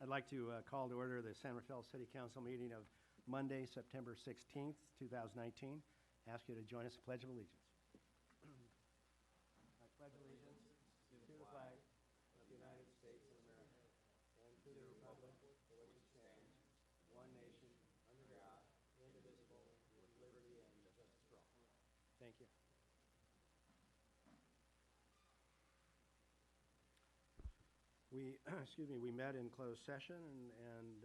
I'd like to call to order the San Rafael City Council meeting of Monday, September 16th, 2019. Ask you to join us in Pledge of Allegiance. I pledge allegiance to the flag of the United States of America and to the republic for which it stands, one nation, under God, indivisible, with liberty and justice for all. Thank you. We met in closed session, and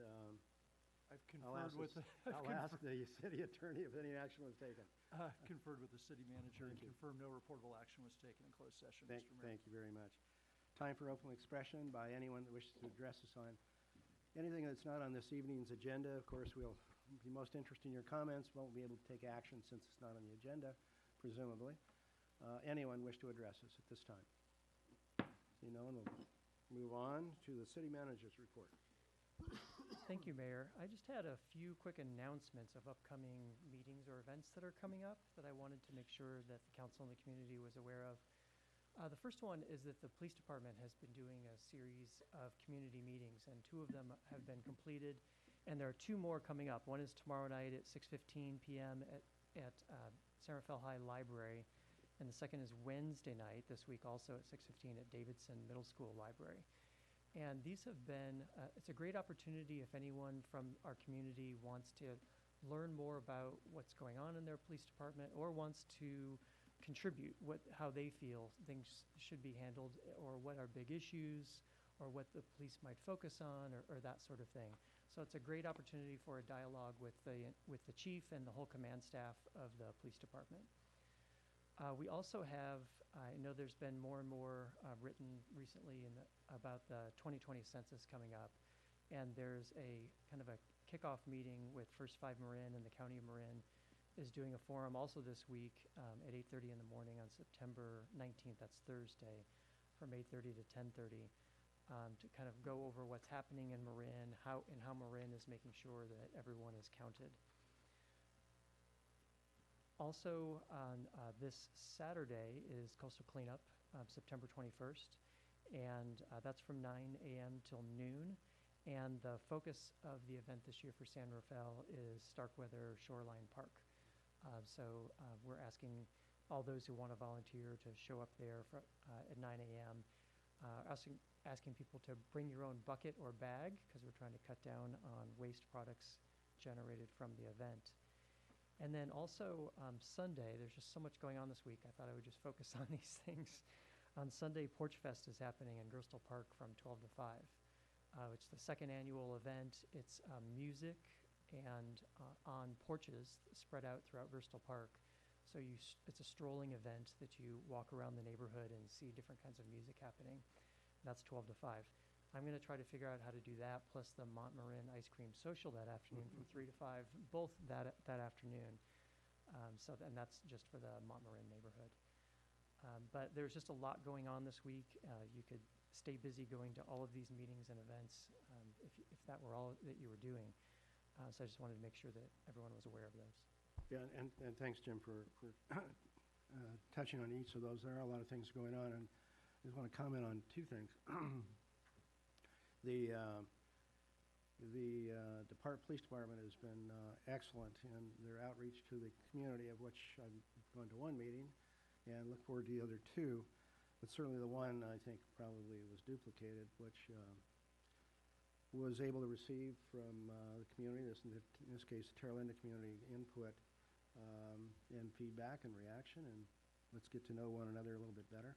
I've conferred with the I'll ask the city attorney if any action was taken. conferred with the city manager and confirmed no reportable action was taken in closed session, Mr. Mayor. Thank you very much. Time for open expression by anyone that wishes to address us on anything that's not on this evening's agenda. Of course, we'll be most interested in your comments. Won't be able to take action since it's not on the agenda, presumably. Anyone wish to address us at this time? See no one, we'll move on to the city manager's report. Thank you, Mayor. I just had a few quick announcements of upcoming meetings or events that are coming up that I wanted to make sure that the council and the community was aware of. The first one is that the police department has been doing a series of community meetings, and 2 of them have been completed, and there are 2 more coming up. One is tomorrow night at 6:15 p.m. at San Rafael High Library, and the second is Wednesday night this week also at 6:15 at Davidson Middle School Library. And these have been, it's a great opportunity if anyone from our community wants to learn more about what's going on in their police department or wants to contribute how they feel things should be handled, or what are big issues, or what the police might focus on, or that sort of thing. So it's a great opportunity for a dialogue with the chief and the whole command staff of the police department. We also have, I know there's been more and more written recently about the 2020 census coming up, and there's a kind of a kickoff meeting with First 5 Marin, and the County of Marin is doing a forum also this week at 8:30 in the morning on September 19th, that's Thursday, from 8:30 to 10:30 to kind of go over what's happening in Marin, how Marin is making sure that everyone is counted. Also, on this Saturday is Coastal Cleanup, September 21st, and that's from 9 a.m. till noon. And the focus of the event this year for San Rafael is Starkweather Shoreline Park. So we're asking all those who want to volunteer to show up there at 9 a.m. Asking people to bring your own bucket or bag, because we're trying to cut down on waste products generated from the event. And then also Sunday, there's just so much going on this week, I thought I would just focus on these things. On Sunday, Porch Fest is happening in Gerstle Park from 12 to 5. It's the 2nd annual event. It's music and on porches spread out throughout Gerstle Park. So it's a strolling event that you walk around the neighborhood and see different kinds of music happening. That's 12 to 5. I'm going to try to figure out how to do that, plus the Mont Marin Ice Cream Social that afternoon from 3 to 5, both that afternoon. And that's just for the Mont Marin neighborhood. But there's just a lot going on this week. You could stay busy going to all of these meetings and events if that were all that you were doing. So I just wanted to make sure that everyone was aware of those. Yeah, and thanks, Jim, for touching on each of those. There are a lot of things going on, and I just want to comment on 2 things. The police department has been excellent in their outreach to the community, of which I'm going to 1 meeting and look forward to the other 2. But certainly the one I think probably was duplicated, which was able to receive from the community, in this case, the Terra Linda community input and feedback and reaction, and let's get to know one another a little bit better.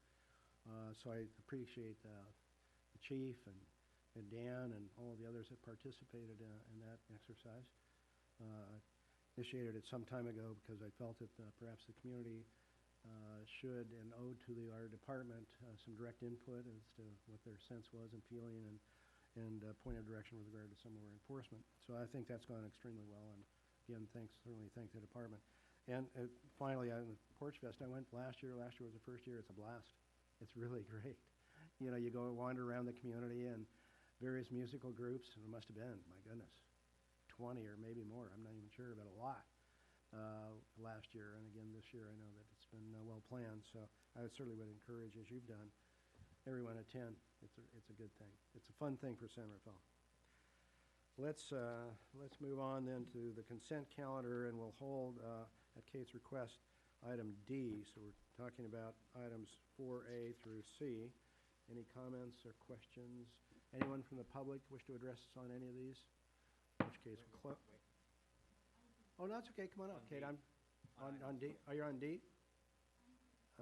So I appreciate the chief and Dan and all of the others that participated in that exercise. Initiated it some time ago because I felt that perhaps the community should and owed to our department some direct input as to what their sense was and feeling and point of direction with regard to some more enforcement. So I think that's gone extremely well, and again, certainly thank the department. And finally, on the Porch Fest, I went last year. Last year was the first year. It's a blast. It's really great. You know, you go wander around the community and various musical groups, and it must have been, my goodness, 20 or maybe more, I'm not even sure, but a lot last year. And again, this year, I know that it's been well planned. So I certainly would encourage, as you've done, everyone attend. It's a good thing. It's a fun thing for San Rafael. let's move on then to the consent calendar, and we'll hold, at Kate's request, item D. So we're talking about items 4A through C. Any comments or questions? Anyone from the public wish to address us on any of these? In which case, we'll close. Oh, no, it's okay. Come on up, Kate. I'm on D. Are you on D?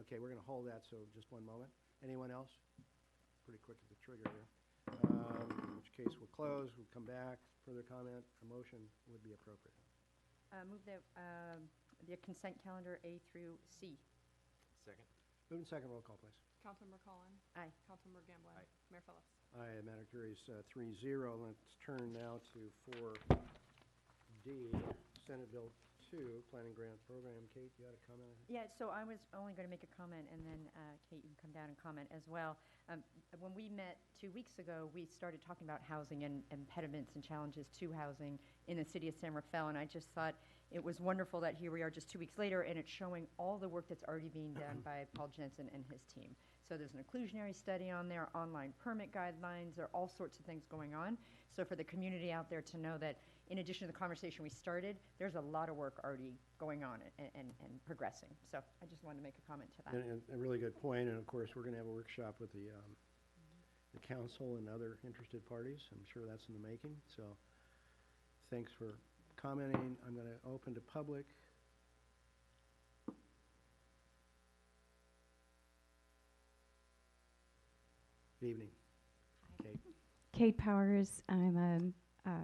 Okay, we're going to hold that, so just one moment. Anyone else? Pretty quick at the trigger here. In which case, we'll close, we'll come back, further comment, a motion would be appropriate. Move the consent calendar A through C. Second. Move in second, roll call, please. Councilmember Cullen. Aye. Councilmember Gamblin. Aye. Mayor Phillips. Aye, matter carries 3-0. Let's turn now to 4D, Senate Bill 2, Planning Grant Program. Kate, you had a comment? Yeah, so I was only going to make a comment, and then Kate, you can come down and comment as well. When we met 2 weeks ago, we started talking about housing and impediments and challenges to housing in the city of San Rafael, and I just thought it was wonderful that here we are just 2 weeks later, and it's showing all the work that's already being done by Paul Jensen and his team. So there's an inclusionary study on there, online permit guidelines, there are all sorts of things going on. So for the community out there to know that in addition to the conversation we started, there's a lot of work already going on and progressing. So I just wanted to make a comment to that. And a really good point, and of course, we're going to have a workshop with the council and other interested parties. I'm sure that's in the making, so thanks for commenting. I'm going to open to public. Good evening. Kate. Kate Powers. I'm a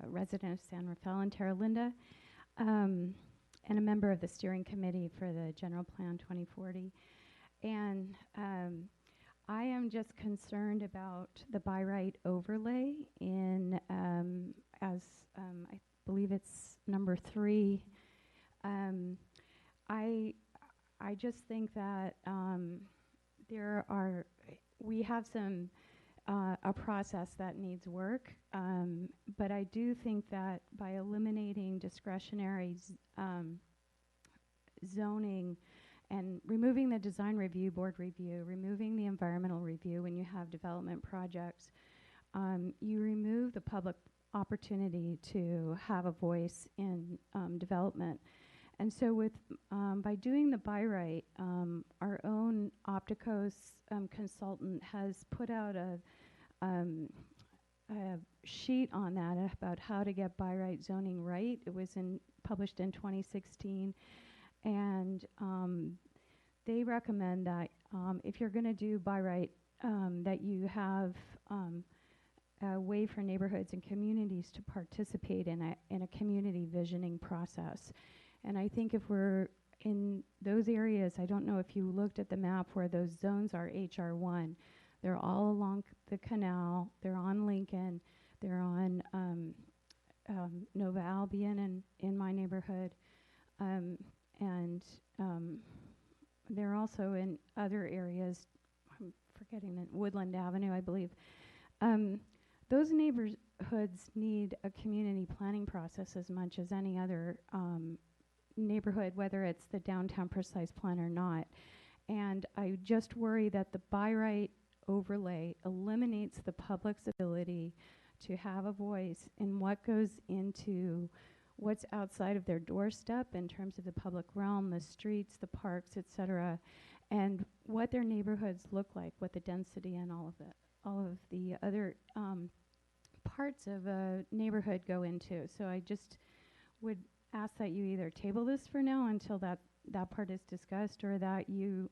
resident of San Rafael and Terra Linda, and a member of the steering committee for the General Plan 2040. And I am just concerned about the by right overlay in, as I believe it's number 3. I just think that we have a process that needs work, but I do think that by eliminating discretionary zoning and removing the design review, board review, removing the environmental review when you have development projects, you remove the public opportunity to have a voice in development. And so by doing the by right, our own Opticos consultant has put out a sheet on that about how to get by right zoning right. It was published in 2016, and they recommend that if you're going to do by right, that you have a way for neighborhoods and communities to participate in a community visioning process. And I think if we're in those areas, I don't know if you looked at the map where those zones are HR1. They're all along the canal. They're on Lincoln. They're on Nova Albion and in my neighborhood. And they're also in other areas. I'm forgetting the Woodland Avenue, I believe. Those neighborhoods need a community planning process as much as any other neighborhood, whether it's the downtown precise plan or not. And I just worry that the by right overlay eliminates the public's ability to have a voice in what goes into what's outside of their doorstep in terms of the public realm, the streets, the parks, et cetera, and what their neighborhoods look like, what the density and all of the other parts of a neighborhood go into. So I just would ask that you either table this for now until that part is discussed, or that you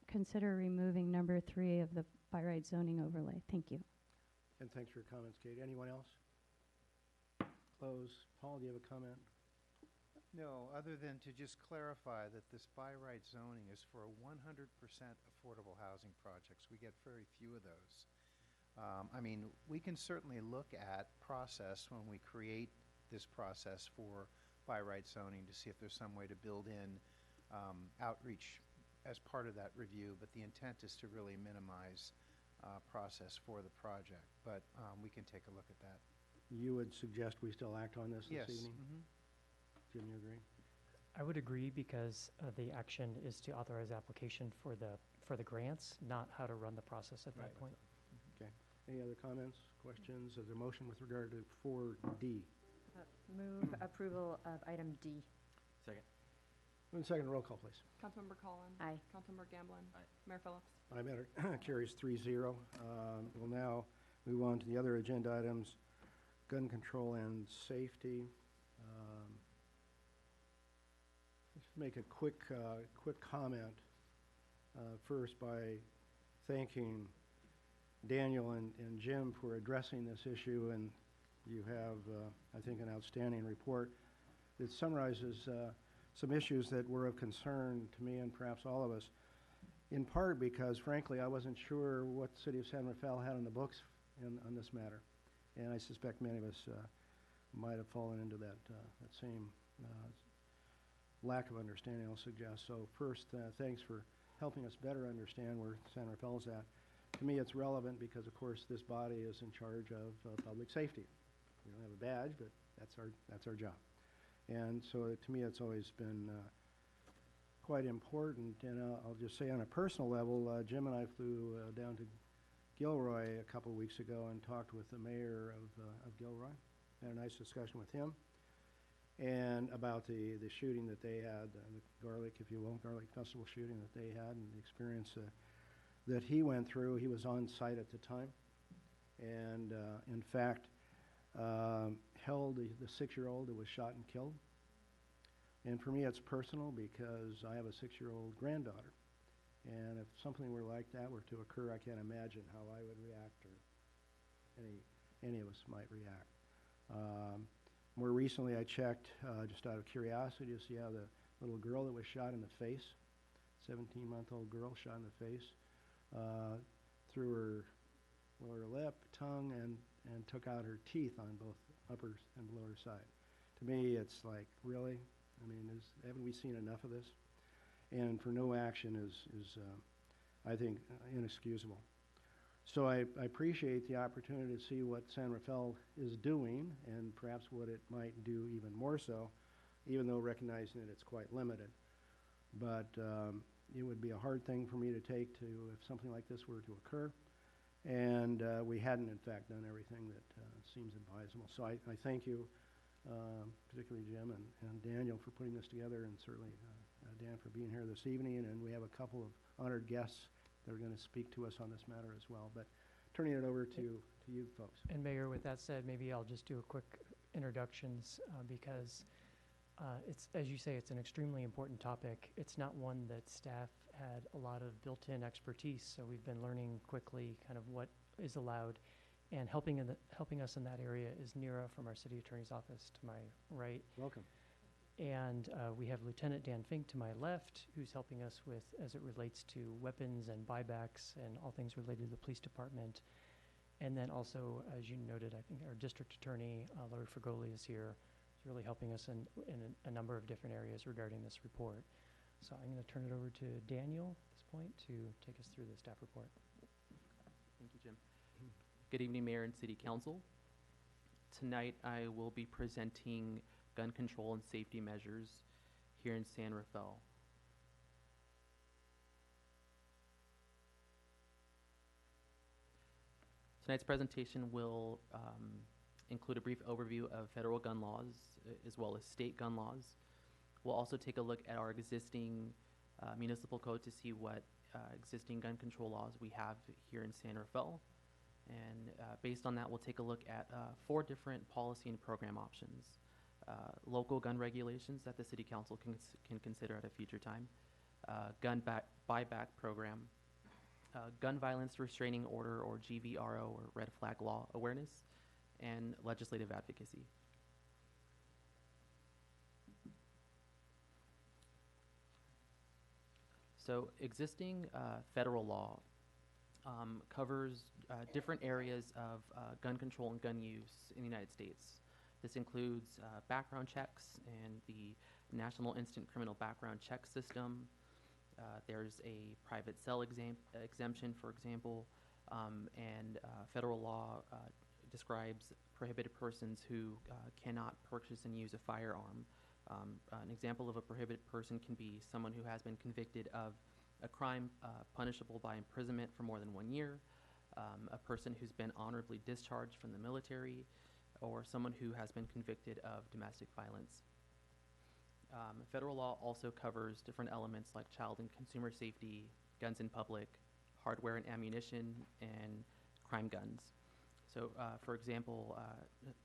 consider removing number 3 of the by right zoning overlay. Thank you. And thanks for your comments, Kate. Anyone else? Close. Paul, do you have a comment? No, other than to just clarify that this by right zoning is for 100% affordable housing projects. We get very few of those. I mean, we can certainly look at process when we create this process for by right zoning to see if there's some way to build in outreach as part of that review, but the intent is to really minimize process for the project. But we can take a look at that. You would suggest we still act on this Yes. evening? Mm-hmm. Jim, you agree? I would agree, because the action is to authorize application for the grants, not how to run the process at that Right. point. Okay. Any other comments, questions? Is there a motion with regard to 4D? Move approval of item D. Second. Move in second, roll call, please. Councilmember Collins. Aye. Councilmember Gamblin. Aye. Mayor Phillips. Aye, matter carries 3-0. We'll now move on to the other agenda items, gun control and safety. Let's make a quick comment first by thanking Daniel and Jim for addressing this issue, and you have, I think, an outstanding report that summarizes some issues that were of concern to me and perhaps all of us, in part because, frankly, I wasn't sure what the city of San Rafael had on the books on this matter, and I suspect many of us might have fallen into that same lack of understanding, I'll suggest. So first, thanks for helping us better understand where San Rafael's at. To me, it's relevant because, of course, this body is in charge of public safety. We don't have a badge, but that's our job. And so to me, it's always been quite important. And I'll just say on a personal level, Jim and I flew down to Gilroy a couple of weeks ago and talked with the mayor of Gilroy. Had a nice discussion with him and about the shooting that they had, the Garlic, if you will, Garlic Festival shooting that they had, and the experience that he went through. He was on site at the time, and in fact, held the 6-year-old that was shot and killed. And for me, it's personal because I have a 6-year-old granddaughter, and if something were like that were to occur, I can't imagine how I would react, or any of us might react. More recently, I checked, just out of curiosity, to see how the little girl that was shot in the face, 17-month-old girl shot in the face, through her lower lip, tongue, and took out her teeth on both upper and lower side. To me, it's like, really? I mean, haven't we seen enough of this? And for no action is I think, inexcusable. So I appreciate the opportunity to see what San Rafael is doing, and perhaps what it might do even more so, even though recognizing that it's quite limited. But it would be a hard thing for me to take if something like this were to occur, and we hadn't, in fact, done everything that seems advisable. So I thank you, particularly Jim and Daniel, for putting this together, and certainly Dan for being here this evening. And we have a couple of honored guests that are going to speak to us on this matter as well. But turning it over to you folks. And Mayor, with that said, maybe I'll just do a quick introductions because it's, as you say, it's an extremely important topic. It's not one that staff had a lot of built-in expertise, so we've been learning quickly kind of what is allowed. And helping us in that area is Nira from our city attorney's office to my right. Welcome. And we have Lieutenant Dan Fink to my left, who's helping us with, as it relates to weapons and buybacks and all things related to the police department. And then also, as you noted, I think our district attorney, Larry Fragoli, is here. He's really helping us in a number of different areas regarding this report. So I'm going to turn it over to Daniel at this point to take us through the staff report. Thank you, Jim. Good evening, Mayor and City Council. Tonight, I will be presenting gun control and safety measures here in San Rafael. Tonight's presentation will include a brief overview of federal gun laws as well as state gun laws. We'll also take a look at our existing municipal code to see what existing gun control laws we have here in San Rafael. And based on that, we'll take a look at 4 different policy and program options. Local gun regulations that the City Council can consider at a future time, gun buyback program, gun violence restraining order or GVRO or red flag law awareness, and legislative advocacy. So existing federal law covers different areas of gun control and gun use in the United States. This includes background checks and the National Instant Criminal Background Check System. There's a private cell exemption, for example, and federal law describes prohibited persons who cannot purchase and use a firearm. An example of a prohibited person can be someone who has been convicted of a crime punishable by imprisonment for more than 1 year, a person who's been honorably discharged from the military, or someone who has been convicted of domestic violence. Federal law also covers different elements like child and consumer safety, guns in public, hardware and ammunition, and crime guns. So, for example,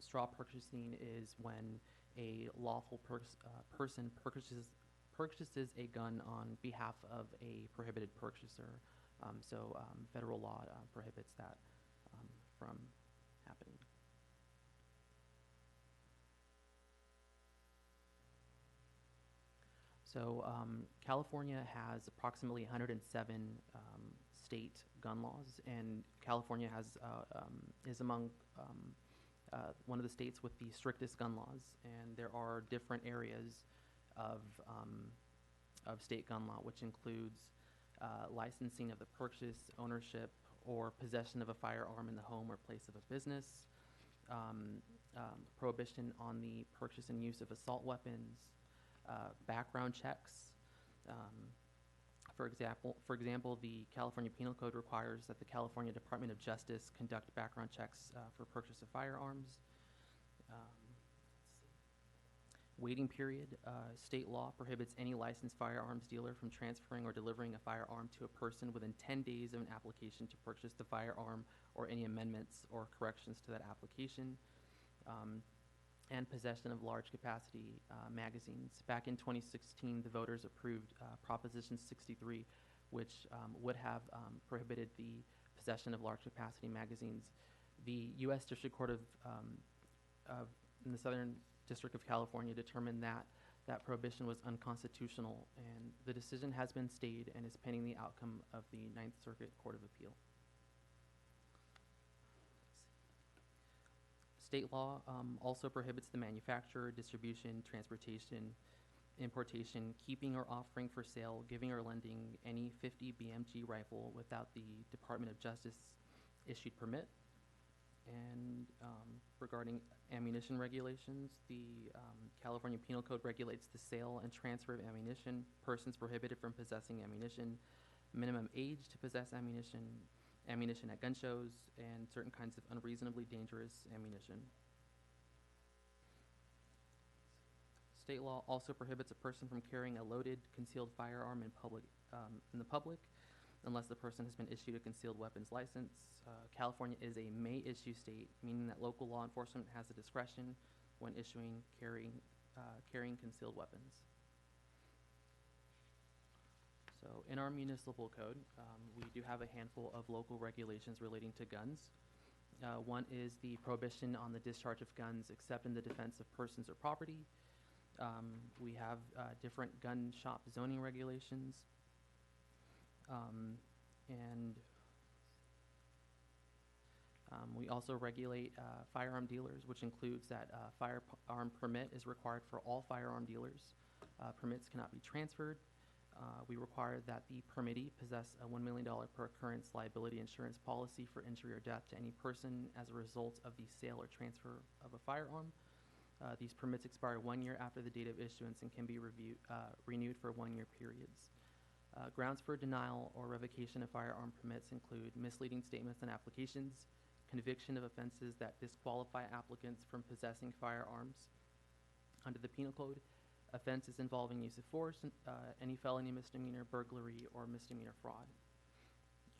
straw purchasing is when a lawful person purchases a gun on behalf of a prohibited purchaser. Federal law prohibits that from happening. So California has approximately 107 state gun laws, and California is among one of the states with the strictest gun laws. And there are different areas of state gun law, which includes licensing of the purchase, ownership, or possession of a firearm in the home or place of a business, prohibition on the purchase and use of assault weapons, background checks. For example, the California Penal Code requires that the California Department of Justice conduct background checks for purchase of firearms. Waiting period. State law prohibits any licensed firearms dealer from transferring or delivering a firearm to a person within 10 days of an application to purchase the firearm or any amendments or corrections to that application. And possession of large capacity magazines. Back in 2016, the voters approved Proposition 63, which would have prohibited the possession of large capacity magazines. The U.S. District Court in the Southern District of California determined that that prohibition was unconstitutional, and the decision has been stayed and is pending the outcome of the Ninth Circuit Court of Appeal. State law also prohibits the manufacture, distribution, transportation, importation, keeping or offering for sale, giving or lending any 50 BMG rifle without the Department of Justice issued permit. And regarding ammunition regulations, the California Penal Code regulates the sale and transfer of ammunition, persons prohibited from possessing ammunition, minimum age to possess ammunition, ammunition at gun shows, and certain kinds of unreasonably dangerous ammunition. State law also prohibits a person from carrying a loaded, concealed firearm in the public, unless the person has been issued a concealed weapons license. California is a may-issue state, meaning that local law enforcement has the discretion when carrying concealed weapons. So in our municipal code, we do have a handful of local regulations relating to guns. One is the prohibition on the discharge of guns except in the defense of persons or property. We have different gun shop zoning regulations. We also regulate firearm dealers, which includes that firearm permit is required for all firearm dealers. Permits cannot be transferred. We require that the permittee possess a $1 million per occurrence liability insurance policy for injury or death to any person as a result of the sale or transfer of a firearm. These permits expire 1 year after the date of issuance and can be renewed for 1 year periods. Grounds for denial or revocation of firearm permits include misleading statements and applications, conviction of offenses that disqualify applicants from possessing firearms under the Penal Code, offenses involving use of force, any felony, misdemeanor, burglary, or misdemeanor fraud,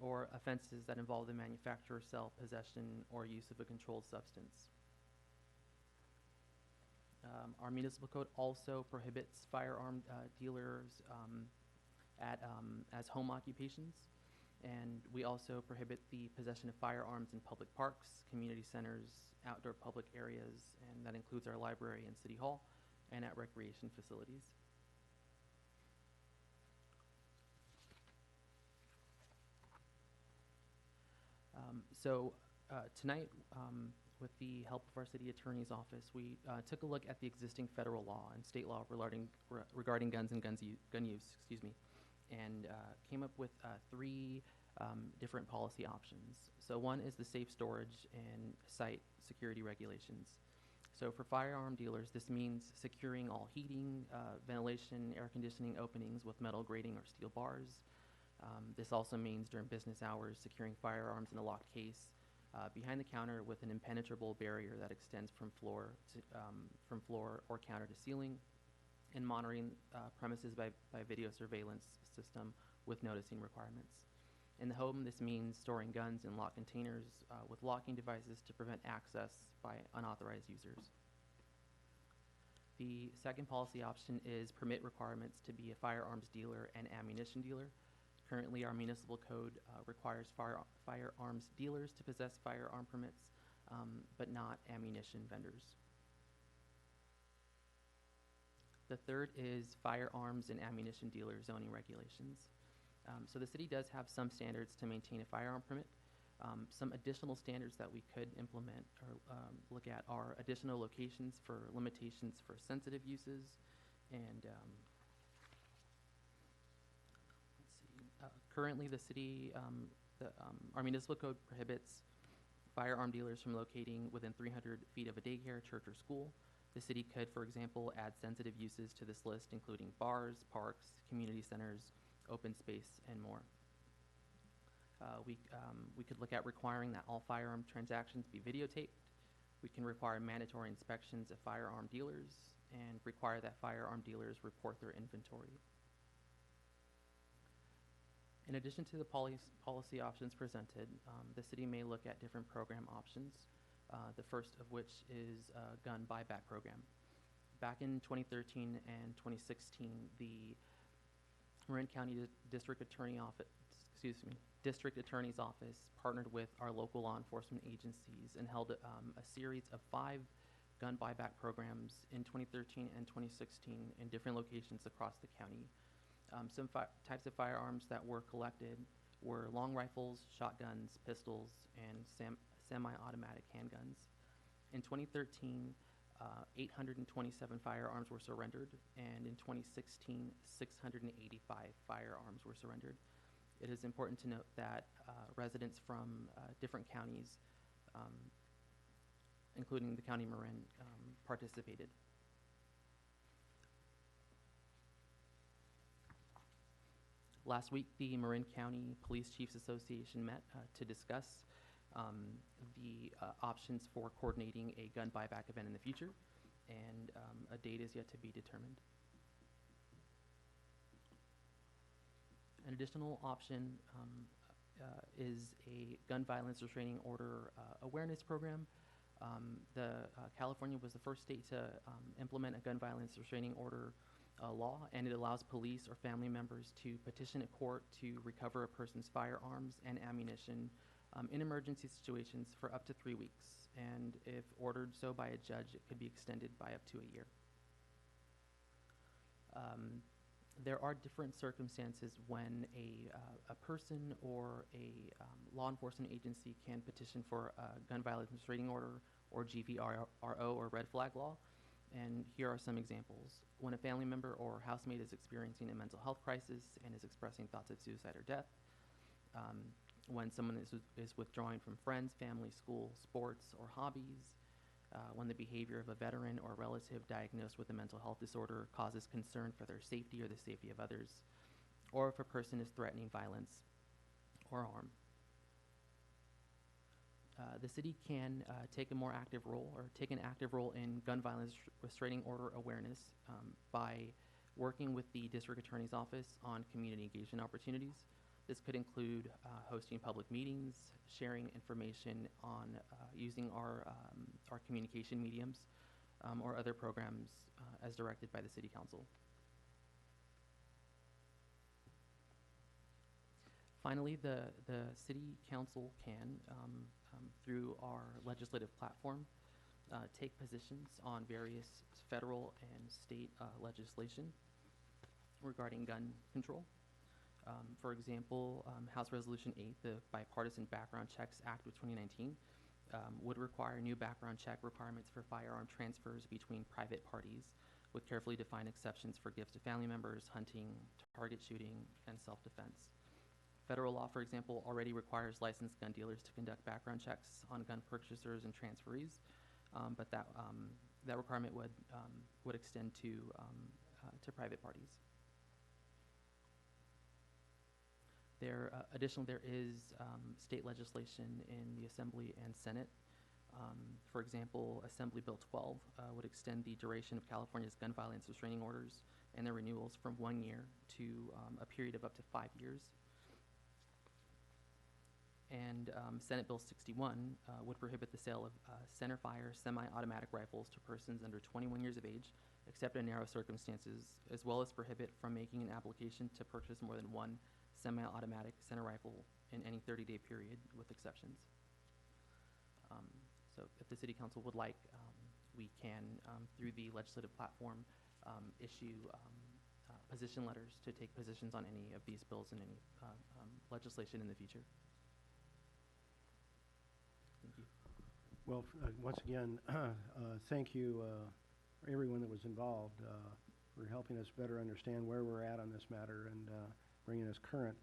or offenses that involve the manufacture, sale, possession, or use of a controlled substance. Our municipal code also prohibits firearm dealers as home occupations, and we also prohibit the possession of firearms in public parks, community centers, outdoor public areas, and that includes our library and city hall, and at recreation facilities. Tonight, with the help of our city attorney's office, we took a look at the existing federal law and state law regarding guns and gun use, and came up with 3 different policy options. So one is the safe storage and site security regulations. So for firearm dealers, this means securing all heating, ventilation, air conditioning openings with metal grating or steel bars, This also means during business hours, securing firearms in a locked case behind the counter with an impenetrable barrier that extends from floor or counter to ceiling, and monitoring premises by video surveillance system with noticing requirements. In the home, this means storing guns in locked containers with locking devices to prevent access by unauthorized users. The second policy option is permit requirements to be a firearms dealer and ammunition dealer. Currently, our municipal code requires firearms dealers to possess firearm permits, but not ammunition vendors. The third is firearms and ammunition dealer zoning regulations. So the city does have some standards to maintain a firearm permit. Some additional standards that we could implement or look at are additional locations for limitations for sensitive uses, and currently the city, our municipal code prohibits firearm dealers from locating within 300 feet of a daycare, church, or school. The city could, for example, add sensitive uses to this list, including bars, parks, community centers, open space, and more. We could look at requiring that all firearm transactions be videotaped. We can require mandatory inspections of firearm dealers and require that firearm dealers report their inventory. In addition to the policy options presented, the city may look at different program options, the first of which is a gun buyback program. Back in 2013 and 2016, the Marin County District Attorney's Office partnered with our local law enforcement agencies and held a series of 5 gun buyback programs in 2013 and 2016 in different locations across the county. Some types of firearms that were collected were long rifles, shotguns, pistols, and semi-automatic handguns. In 2013, 827 firearms were surrendered, and in 2016, 685 firearms were surrendered. It is important to note that residents from different counties, including the County Marin, participated. Last week, the Marin County Police Chiefs Association met to discuss the options for coordinating a gun buyback event in the future, and a date is yet to be determined. An additional option is a gun violence restraining order awareness program. California was the first state to implement a gun violence restraining order law, and it allows police or family members to petition a court to recover a person's firearms and ammunition in emergency situations for up to 3 weeks. And if ordered so by a judge, it could be extended by up to a year. There are different circumstances when a person or a law enforcement agency can petition for a gun violence restraining order, or GVRO, or red flag law. And here are some examples. When a family member or housemate is experiencing a mental health crisis and is expressing thoughts of suicide or death. When someone is withdrawing from friends, family, school, sports, or hobbies. When the behavior of a veteran or relative diagnosed with a mental health disorder causes concern for their safety or the safety of others. Or if a person is threatening violence or harm. The city can take a more active role, or take an active role in gun violence restraining order awareness by working with the District Attorney's Office on community engagement opportunities. This could include hosting public meetings, sharing information on using our communication mediums, or other programs as directed by the City Council. Finally, the City Council can, through our legislative platform, take positions on various federal and state legislation regarding gun control. For example, House Resolution 8, the Bipartisan Background Checks Act of 2019, would require new background check requirements for firearm transfers between private parties, with carefully defined exceptions for gifts to family members, hunting, target shooting, and self-defense. Federal law, for example, already requires licensed gun dealers to conduct background checks on gun purchasers and transferees, but that requirement would extend to private parties. Additionally, there is state legislation in the Assembly and Senate. For example, Assembly Bill 12 would extend the duration of California's gun violence restraining orders and their renewals from 1 year to a period of up to 5 years. And Senate Bill 61 would prohibit the sale of centerfire semi-automatic rifles to persons under 21 years of age, except in narrow circumstances, as well as prohibit from making an application to purchase more than one semi-automatic center rifle in any 30-day period, with exceptions. So if the City Council would like, we can, through the legislative platform, issue position letters to take positions on any of these bills and any legislation in the future. Thank you. Well, once again, thank you, everyone that was involved, for helping us better understand where we're at on this matter and bringing us current.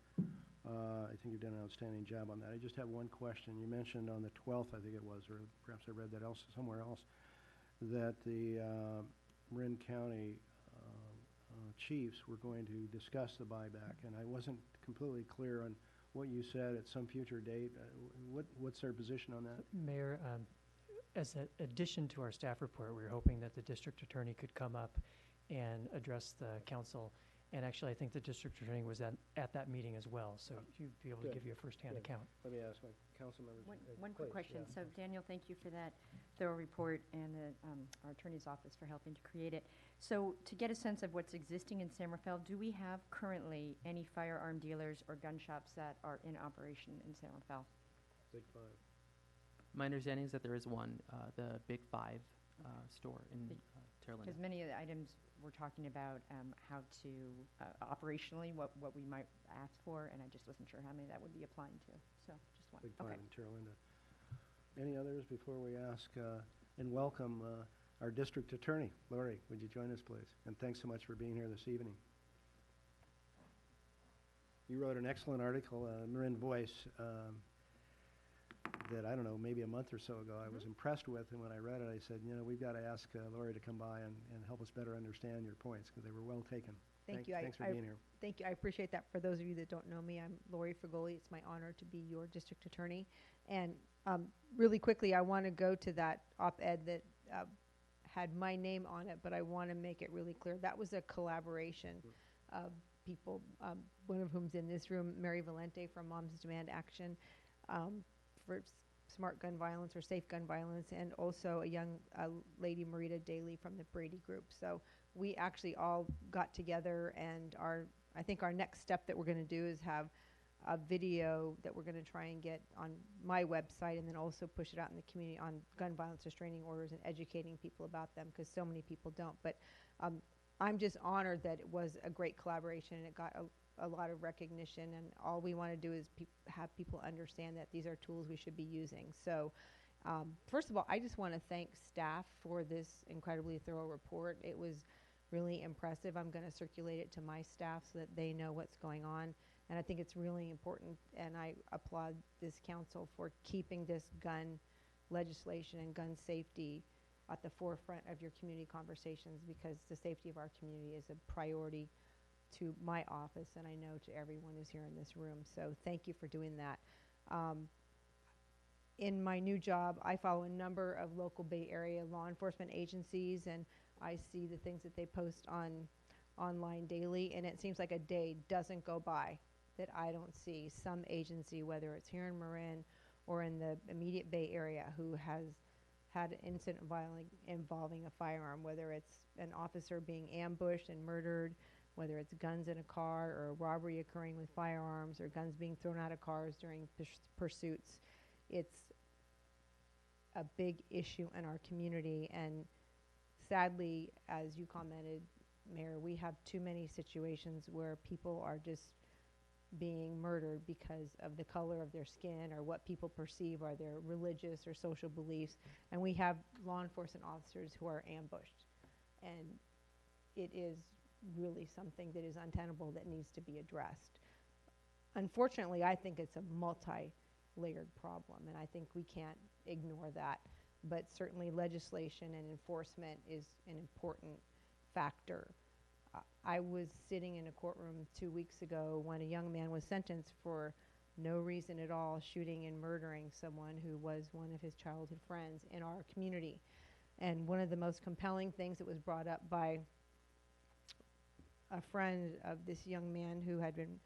I think you've done an outstanding job on that. I just have one question. You mentioned on the 12th, I think it was, or perhaps I read that somewhere else, that the Marin County chiefs were going to discuss the buyback, and I wasn't completely clear on what you said at some future date. What's their position on that? Mayor, as an addition to our staff report, we were hoping that the district attorney could come up and address the council. And actually, I think the district attorney was at that meeting as well, so you'd be able to Good. give you a firsthand Good. account. Let me ask my council members. One quick please, question. yeah. So Daniel, thank you for that thorough report and our attorney's office for helping to create it. So to get a sense of what's existing in San Rafael, do we have currently any firearm dealers or gun shops that are in operation in San Rafael? Big Five. My understanding is that there is one, the Big Five store in Terra Linda. Because many of the items we're talking about how to operationally what we might ask for, and I just wasn't sure how many that would be applying to. So just one. Big Five Okay. in Terra Linda. Any others before we ask and welcome our district attorney? Lori, would you join us, please? And thanks so much for being here this evening. You wrote an excellent article, Marin Voice, that, I don't know, maybe a month or so ago I was impressed with, and when I read it I said, you know, we've got to ask Lori to come by and help us better understand your points, because they were well taken. Thank you. Thanks for being here. Thank you. I appreciate that. For those of you that don't know me, I'm Lori Frigoli. It's my honor to be your district attorney. And really quickly, I want to go to that op-ed that had my name on it, but I want to make it really clear. That was a collaboration of people, one of whom's in this room, Mary Valente from Moms Demand Action, for smart gun violence or safe gun violence, and also a young lady, Marita Daly, from the Brady Group. So we actually all got together, and I think our next step that we're going to do is have a video that we're going to try and get on my website, and then also push it out in the community on gun violence restraining orders and educating people about them, because so many people don't. But I'm just honored that it was a great collaboration and it got a lot of recognition, and all we want to do is have people understand that these are tools we should be using. So first of all, I just want to thank staff for this incredibly thorough report. It was really impressive. I'm going to circulate it to my staff so that they know what's going on, and I think it's really important, and I applaud this council for keeping this gun legislation and gun safety at the forefront of your community conversations, because the safety of our community is a priority to my office, and I know to everyone who's here in this room. So thank you for doing that. In my new job, I follow a number of local Bay Area law enforcement agencies, and I see the things that they post online daily, and it seems like a day doesn't go by that I don't see some agency, whether it's here in Marin or in the immediate Bay Area, who has had an incident involving a firearm, whether it's an officer being ambushed and murdered, whether it's guns in a car, or a robbery occurring with firearms, or guns being thrown out of cars during pursuits. It's a big issue in our community, and sadly, as you commented, Mayor, we have too many situations where people are just being murdered because of the color of their skin or what people perceive are their religious or social beliefs, and we have law enforcement officers who are ambushed, and it is really something that is untenable that needs to be addressed. Unfortunately, I think it's a multi-layered problem, and I think we can't ignore that, but certainly legislation and enforcement is an important factor. I was sitting in a courtroom 2 weeks ago when a young man was sentenced for no reason at all, shooting and murdering someone who was one of his childhood friends in our community. And one of the most compelling things that was brought up by a friend of this young man who had been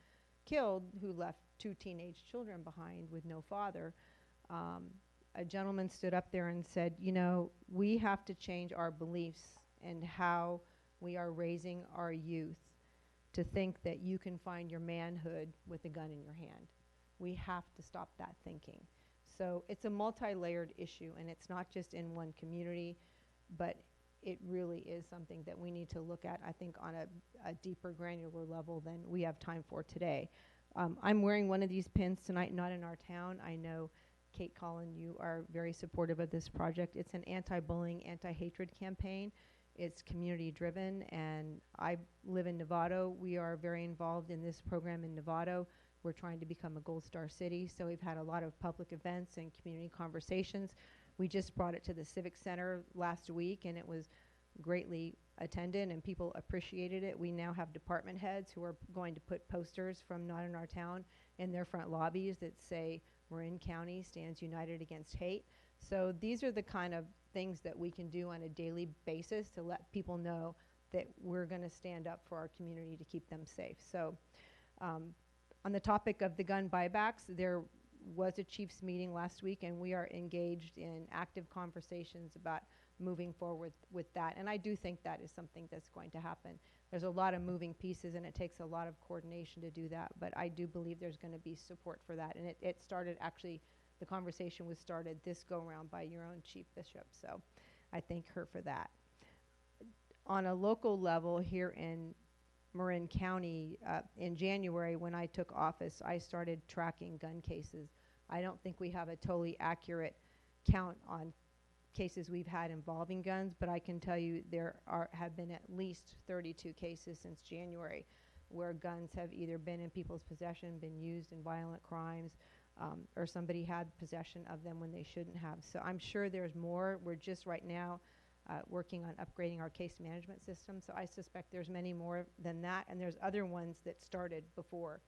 killed, who left 2 teenage children behind with no father, a gentleman stood up there and said, you know, we have to change our beliefs and how we are raising our youth to think that you can find your manhood with a gun in your hand. We have to stop that thinking. So it's a multi-layered issue, and it's not just in one community, but it really is something that we need to look at, I think, on a deeper granular level than we have time for today. I'm wearing one of these pins tonight, not in our town. I know, Kate Collin, you are very supportive of this project. It's an anti-bullying, anti-hatred campaign. It's community-driven, and I live in Novato. We are very involved in this program in Novato. We're trying to become a Gold Star city, so we've had a lot of public events and community conversations. We just brought it to the Civic Center last week, and it was greatly attended, and people appreciated it. We now have department heads who are going to put posters from Not in Our Town in their front lobbies that say, Marin County stands united against hate. So these are the kind of things that we can do on a daily basis to let people know that we're going to stand up for our community to keep them safe. So on the topic of the gun buybacks, there was a chiefs meeting last week, and we are engaged in active conversations about moving forward with that. And I do think that is something that's going to happen. There's a lot of moving pieces, and it takes a lot of coordination to do that, but I do believe there's going to be support for that. And it started, actually, the conversation was started this go-around by your own Chief Bishop, so I thank her for that. On a local level here in Marin County, in January when I took office, I started tracking gun cases. I don't think we have a totally accurate count on cases we've had involving guns, but I can tell you there have been at least 32 cases since January where guns have either been in people's possession, been used in violent crimes, or somebody had possession of them when they shouldn't have. So I'm sure there's more. We're just right now working on upgrading our case management system, so I suspect there's many more than that, and there's other ones that started before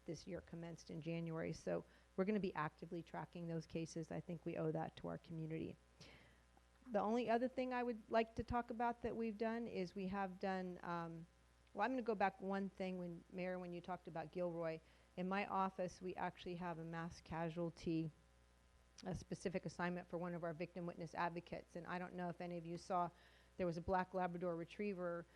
this year commenced in January. So we're going to be actively tracking those cases. I think we owe that to our community. The only other thing I would like to talk about that we've done is we have done, well, I'm going to go back one thing, Mayor, when you talked about Gilroy. In my office, we actually have a mass casualty, a specific assignment for one of our victim witness advocates. And I don't know if any of you saw, there was a black Labrador retriever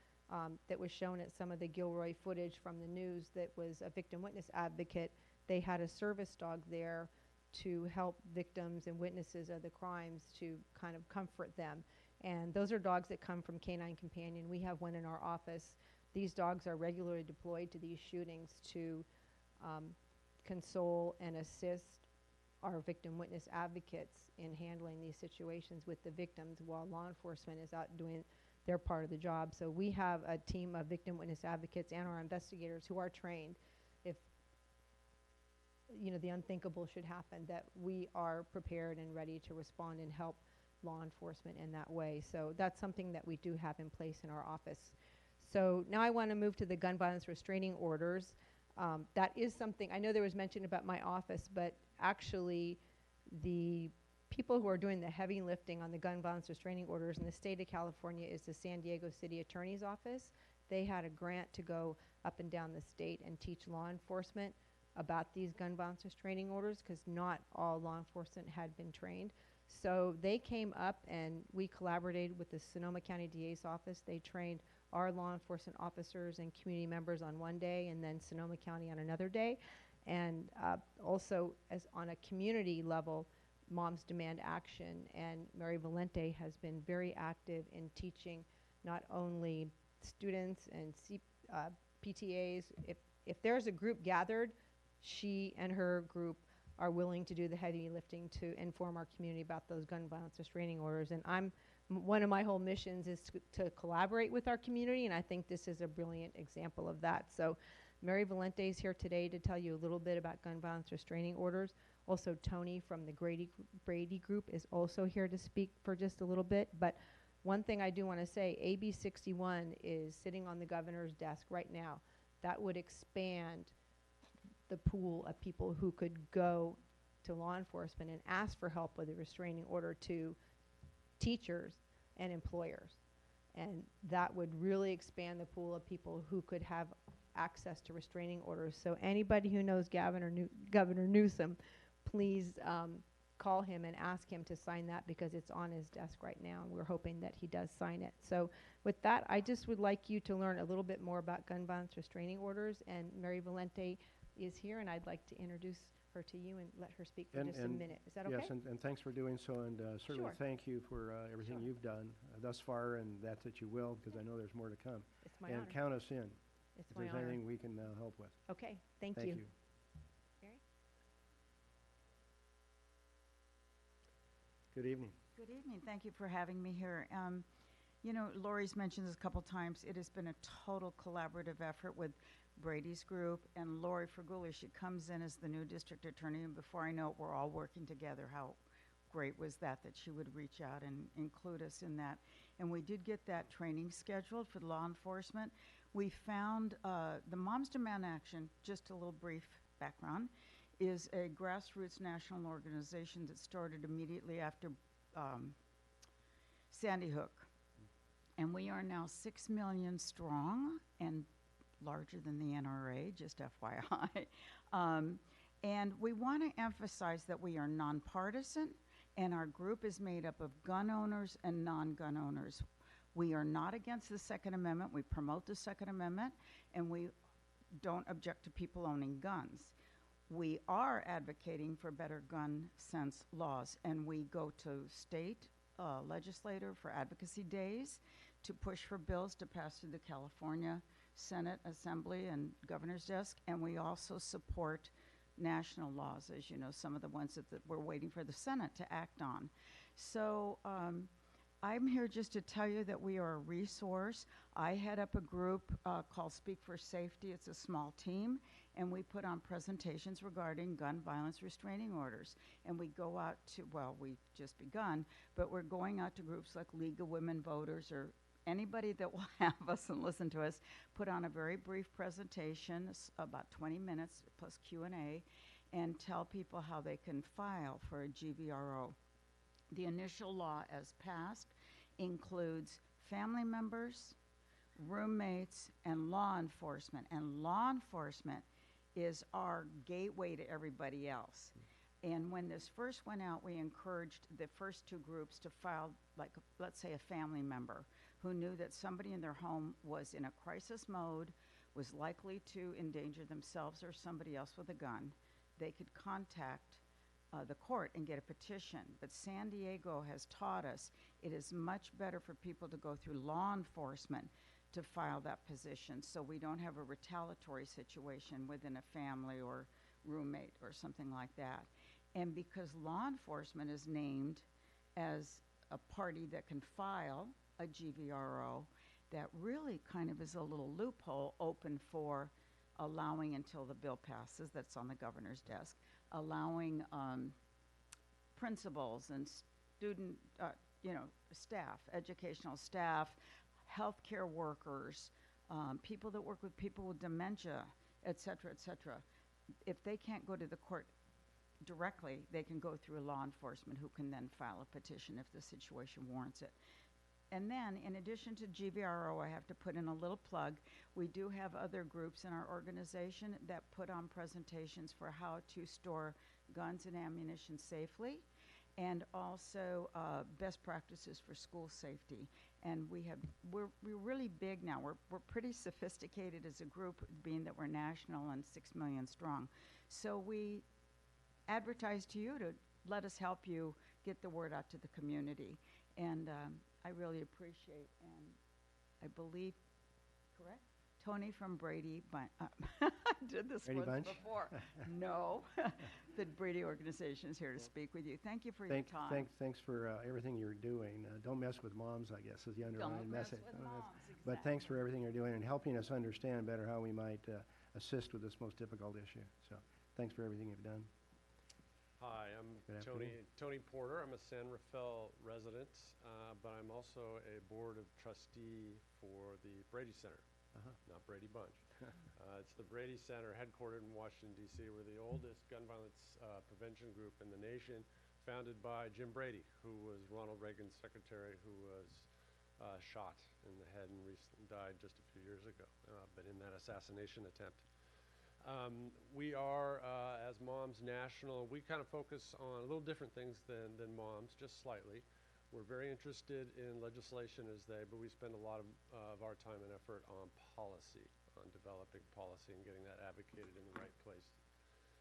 that was shown at some of the Gilroy footage from the news that was a victim witness advocate. They had a service dog there to help victims and witnesses of the crimes to kind of comfort them. And those are dogs that come from Canine Companion. We have one in our office. These dogs are regularly deployed to these shootings to console and assist our victim witness advocates in handling these situations with the victims while law enforcement is out doing their part of the job. So we have a team of victim witness advocates and our investigators who are trained. If the unthinkable should happen, that we are prepared and ready to respond and help law enforcement in that way. So that's something that we do have in place in our office. So now I want to move to the gun violence restraining orders. That is something, I know there was mention about my office, but actually the people who are doing the heavy lifting on the gun violence restraining orders in the state of California is the San Diego City Attorney's Office. They had a grant to go up and down the state and teach law enforcement about these gun violence restraining orders because not all law enforcement had been trained. So they came up and we collaborated with the Sonoma County DA's office. They trained our law enforcement officers and community members on one day and then Sonoma County on another day. And also as on a community level, Moms Demand Action and Mary Valente has been very active in teaching not only students and PTAs. If there's a group gathered, she and her group are willing to do the heavy lifting to inform our community about those gun violence restraining orders. And one of my whole missions is to collaborate with our community, and I think this is a brilliant example of that. So Mary Valente is here today to tell you a little bit about gun violence restraining orders. Also, Tony from the Brady Group is also here to speak for just a little bit. But One thing I do want to say, AB 61 is sitting on the governor's desk right now. That would expand the pool of people who could go to law enforcement and ask for help with a restraining order to teachers and employers. And that would really expand the pool of people who could have access to restraining orders. So anybody who knows Governor Newsom, please call him and ask him to sign that, because it's on his desk right now, and we're hoping that he does sign it. So with that, I just would like you to learn a little bit more about gun violence restraining orders, and Mary Valente is here, and I'd like to introduce her to you and let her speak for just a minute. Is that okay? Yes, and thanks for doing so, and certainly Sure. thank you for everything Sure. you've done thus far, and that you will, because I know there's more to come. It's my And honor. count us in It's if my there's honor. anything we can help with. Okay, thank Thank you. you. Mary? Good evening. Good evening. Thank you for having me here. You know, Lori's mentioned this a couple times. It has been a total collaborative effort with Brady's group and Lori Fraguli. She comes in as the new district attorney, and before I know it, we're all working together. How great was that she would reach out and include us in that. And we did get that training scheduled for law enforcement. We found the Moms Demand Action, just a little brief background, is a grassroots national organization that started immediately after Sandy Hook. And we are now 6 million strong and larger than the NRA, just FYI. And we want to emphasize that we are nonpartisan, and our group is made up of gun owners and non-gun owners. We are not against the Second Amendment. We promote the Second Amendment, and we don't object to people owning guns. We are advocating for better gun sense laws, and we go to state legislator for advocacy days to push for bills to pass through the California Senate Assembly and governor's desk, and we also support national laws, as you know, some of the ones that we're waiting for the Senate to act on. So I'm here just to tell you that we are a resource. I head up a group called Speak for Safety. It's a small team, and we put on presentations regarding gun violence restraining orders. And we go out to, well, we've just begun, but we're going out to groups like League of Women Voters or anybody that will have us and listen to us, put on a very brief presentation, about 20 minutes plus Q&A, and tell people how they can file for a GVRO. The initial law as passed includes family members, roommates, and law enforcement. And law enforcement is our gateway to everybody else. And when this first went out, we encouraged the first two groups to file, like, let's say, a family member who knew that somebody in their home was in a crisis mode, was likely to endanger themselves or somebody else with a gun. They could contact the court and get a petition. But San Diego has taught us it is much better for people to go through law enforcement to file that position, so we don't have a retaliatory situation within a family or roommate or something like that. And because law enforcement is named as a party that can file a GVRO, that really kind of is a little loophole open for allowing, until the bill passes, that's on the governor's desk, allowing principals and student, staff, educational staff, healthcare workers, people that work with people with dementia, et cetera, if they can't go to the court directly, they can go through a law enforcement who can then file a petition if the situation warrants it. And then, in addition to GVRO, I have to put in a little plug. We do have other groups in our organization that put on presentations for how to store guns and ammunition safely, and also best practices for school safety. And we're really big now. We're pretty sophisticated as a group, being that we're national and 6 million strong. So we advertise to you to let us help you get the word out to the community. And I really appreciate, and I believe, correct? Tony from Brady, I did this Brady once Bunch? before. No, the Brady organization is here to speak with you. Thank you for your time. Thanks for everything you're doing. Don't mess with moms, I guess, is the underlying Don't mess message. with moms, But thanks for exactly. everything you're doing and helping us understand better how we might assist with this most difficult issue. So thanks for everything you've done. Hi, I'm Good Tony Porter. I'm a San Rafael resident, but I'm also a board of trustee for the Brady Center, not Brady Bunch. It's the Brady Center, headquartered in Washington, D.C. We're the oldest gun violence prevention group in the nation, founded by Jim Brady, who was Ronald Reagan's secretary, who was shot in the head and recently died just a few years ago, but in that assassination attempt. We are, as Moms National, we kind of focus on a little different things than Moms, just slightly. We're very interested in legislation as they, but we spend a lot of our time and effort on policy, on developing policy and getting that advocated in the right place.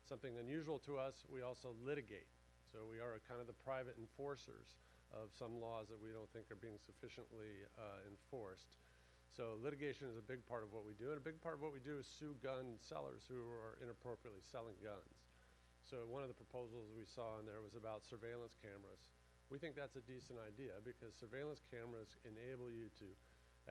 Something unusual to us, we also litigate. So we are kind of the private enforcers of some laws that we don't think are being sufficiently enforced. So litigation is a big part of what we do, and a big part of what we do is sue gun sellers who are inappropriately selling guns. So one of the proposals we saw in there was about surveillance cameras. We think that's a decent idea because surveillance cameras enable you to,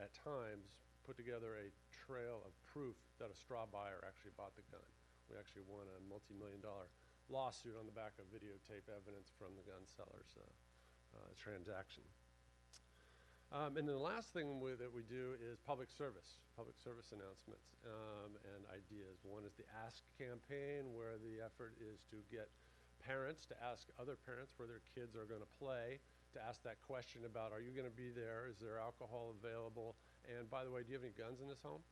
at times, put together a trail of proof that a straw buyer actually bought the gun. We actually won a multi-million-dollar lawsuit on the back of videotape evidence from the gun seller's transaction. And then the last thing that we do is public service announcements and ideas. One is the Ask campaign, where the effort is to get parents to ask other parents where their kids are going to play, to ask that question about, are you going to be there? Is there alcohol available? And by the way, do you have any guns in this home?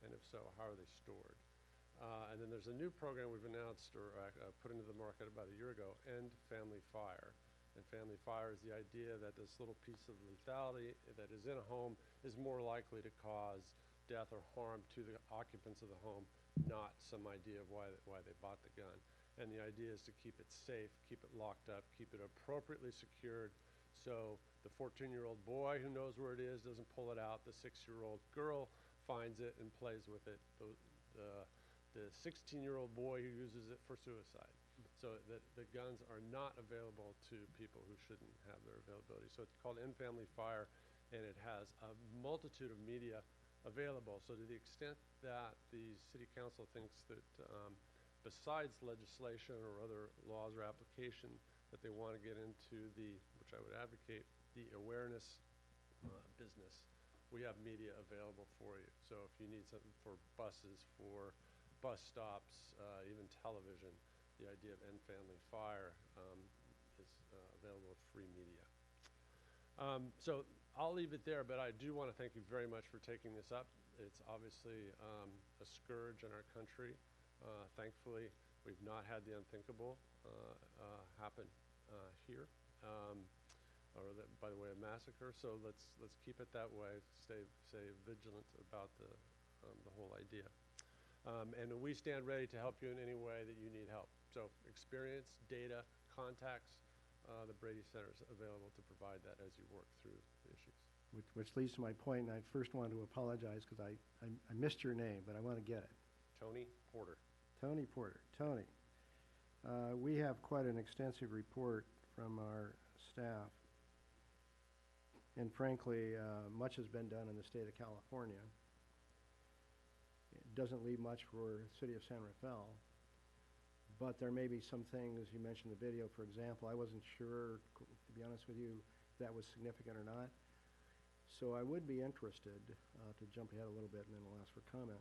And if so, how are they stored? And then there's a new program we've announced or put into the market about a year ago, End Family Fire. And family fire is the idea that this little piece of lethality that is in a home is more likely to cause death or harm to the occupants of the home, not some idea of why they bought the gun. And the idea is to keep it safe, keep it locked up, keep it appropriately secured, so the 14-year-old boy who knows where it is doesn't pull it out, the 6-year-old girl finds it and plays with it, the 16-year-old boy who uses it for suicide. So that the guns are not available to people who shouldn't have their availability. So it's called End Family Fire, and it has a multitude of media available. So to the extent that the City Council thinks that besides legislation or other laws or application that they want to get into which I would advocate, the awareness business, we have media available for you. So if you need something for buses, for bus stops, even television, the idea of End Family Fire is available with free media. So I'll leave it there, but I do want to thank you very much for taking this up. It's obviously a scourge in our country. Thankfully, we've not had the unthinkable happen here, or by the way of massacre. So let's keep it that way. Stay vigilant about the whole idea. And we stand ready to help you in any way that you need help. So experience, data, contacts, the Brady Center is available to provide that as you work through the issues. Which leads to my point, and I first wanted to apologize because I missed your name, but I want to get it. Tony Porter. Tony Porter. Tony, we have quite an extensive report from our staff. And frankly, much has been done in the state of California. It doesn't leave much for the city of San Rafael. But there may be some things, you mentioned the video, for example. I wasn't sure, to be honest with you, if that was significant or not. So I would be interested, to jump ahead a little bit and then we'll ask for comment,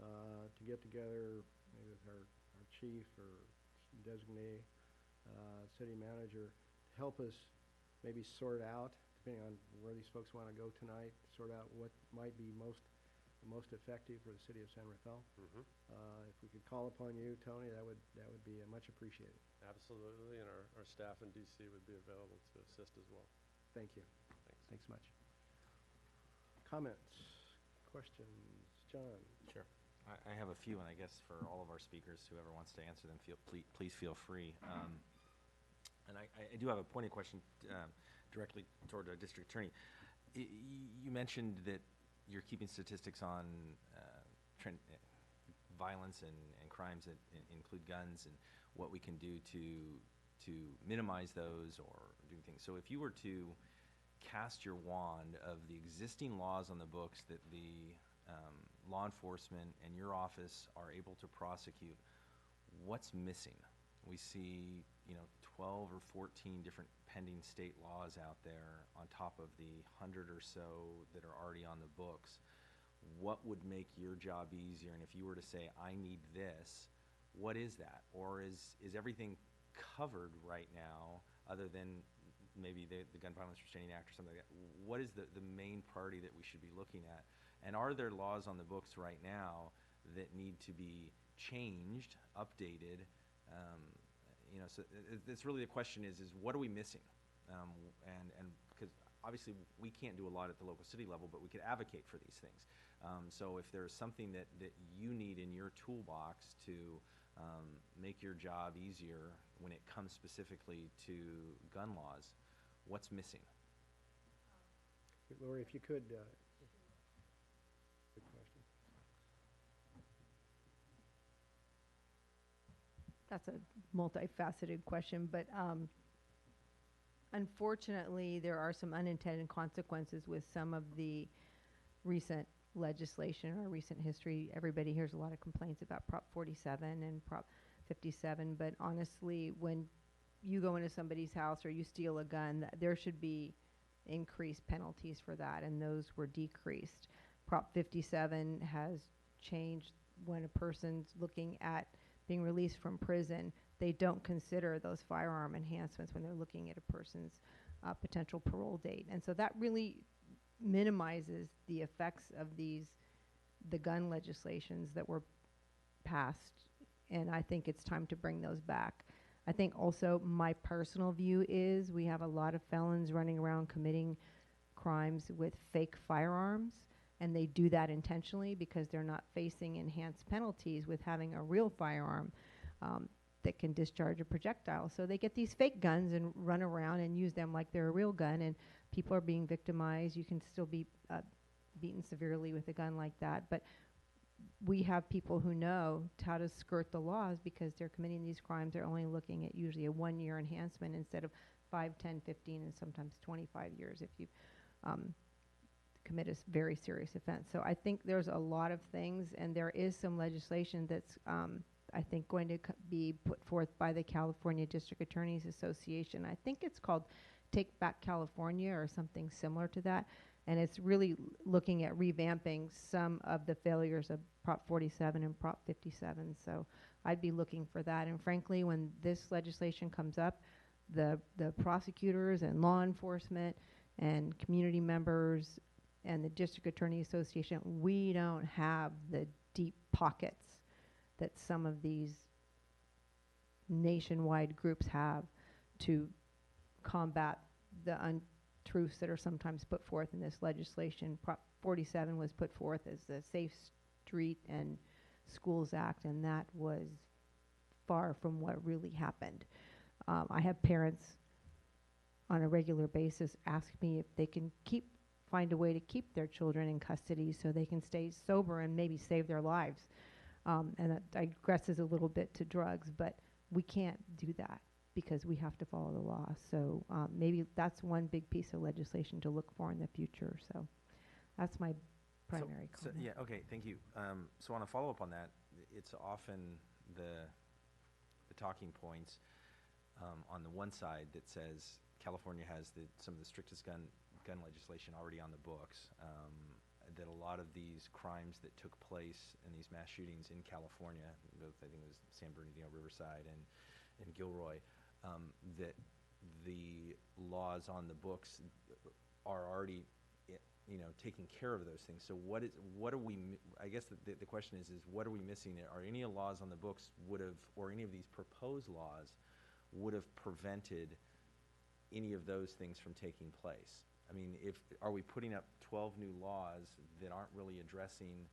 to get together maybe with our chief or designee, city manager, to help us maybe sort out, depending on where these folks want to go tonight, sort out what might be the most effective for the city of San Rafael. If we could call upon you, Tony, that would be much appreciated. Absolutely, and our staff in DC would be available to assist as well. Thank you. Thanks. Thanks much. Comments, questions, John? Sure. I have a few, and I guess for all of our speakers, whoever wants to answer them, please feel free. And I do have a pointed question directly toward our district attorney. You mentioned that you're keeping statistics on violence and crimes that include guns and what we can do to minimize those or do things. So if you were to cast your wand of the existing laws on the books that the law enforcement and your office are able to prosecute, what's missing? We see, 12 or 14 different pending state laws out there on top of the 100 or so that are already on the books, what would make your job easier? And if you were to say, I need this, what is that? Or is everything covered right now, other than maybe the Gun Violence Restraining Act or something like that? What is the main priority that we should be looking at? And are there laws on the books right now that need to be changed, updated? So it's really the question is what are we missing? And because obviously we can't do a lot at the local city level, but we could advocate for these things. So if there's something that you need in your toolbox to make your job easier when it comes specifically to gun laws, what's missing? Lori, if you could, good question. That's a multifaceted question, but unfortunately, there are some unintended consequences with some of the recent legislation or recent history. Everybody hears a lot of complaints about Prop 47 and Prop 57, but honestly, when you go into somebody's house or you steal a gun, there should be increased penalties for that, and those were decreased. Prop 57 has changed when a person's looking at being released from prison. They don't consider those firearm enhancements when they're looking at a person's potential parole date. And so that really minimizes the effects of the gun legislations that were passed, and I think it's time to bring those back. I think also my personal view is we have a lot of felons running around committing crimes with fake firearms, and they do that intentionally because they're not facing enhanced penalties with having a real firearm that can discharge a projectile. So they get these fake guns and run around and use them like they're a real gun, and people are being victimized. You can still be beaten severely with a gun like that, but we have people who know how to skirt the laws because they're committing these crimes. They're only looking at usually a 1-year enhancement instead of 5, 10, 15, and sometimes 25 years if you commit a very serious offense. So I think there's a lot of things, and there is some legislation that's I think going to be put forth by the California District Attorneys Association. I think it's called Take Back California or something similar to that. And it's really looking at revamping some of the failures of Prop 47 and Prop 57. So I'd be looking for that. And frankly, when this legislation comes up, the prosecutors and law enforcement and community members and the District Attorney Association, we don't have the deep pockets that some of these nationwide groups have to combat the untruths that are sometimes put forth in this legislation. Prop 47 was put forth as the Safe Street and Schools Act, and that was far from what really happened. I have parents on a regular basis ask me if they can find a way to keep their children in custody so they can stay sober and maybe save their lives. And that digresses a little bit to drugs, but we can't do that because we have to follow the law. So maybe that's one big piece of legislation to look for in the future. So that's my primary comment. Yeah, okay, thank you. So on a follow-up on that, it's often the talking points on the one side that says California has some of the strictest gun legislation already on the books. That a lot of these crimes that took place in these mass shootings in California, both I think it was San Bernardino, Riverside, and Gilroy, that the laws on the books are already, taking care of those things. So what are we? I guess the question is what are we missing? Are any of the laws on the books or any of these proposed laws would have prevented any of those things from taking place? I mean, are we putting up 12 new laws that aren't really addressing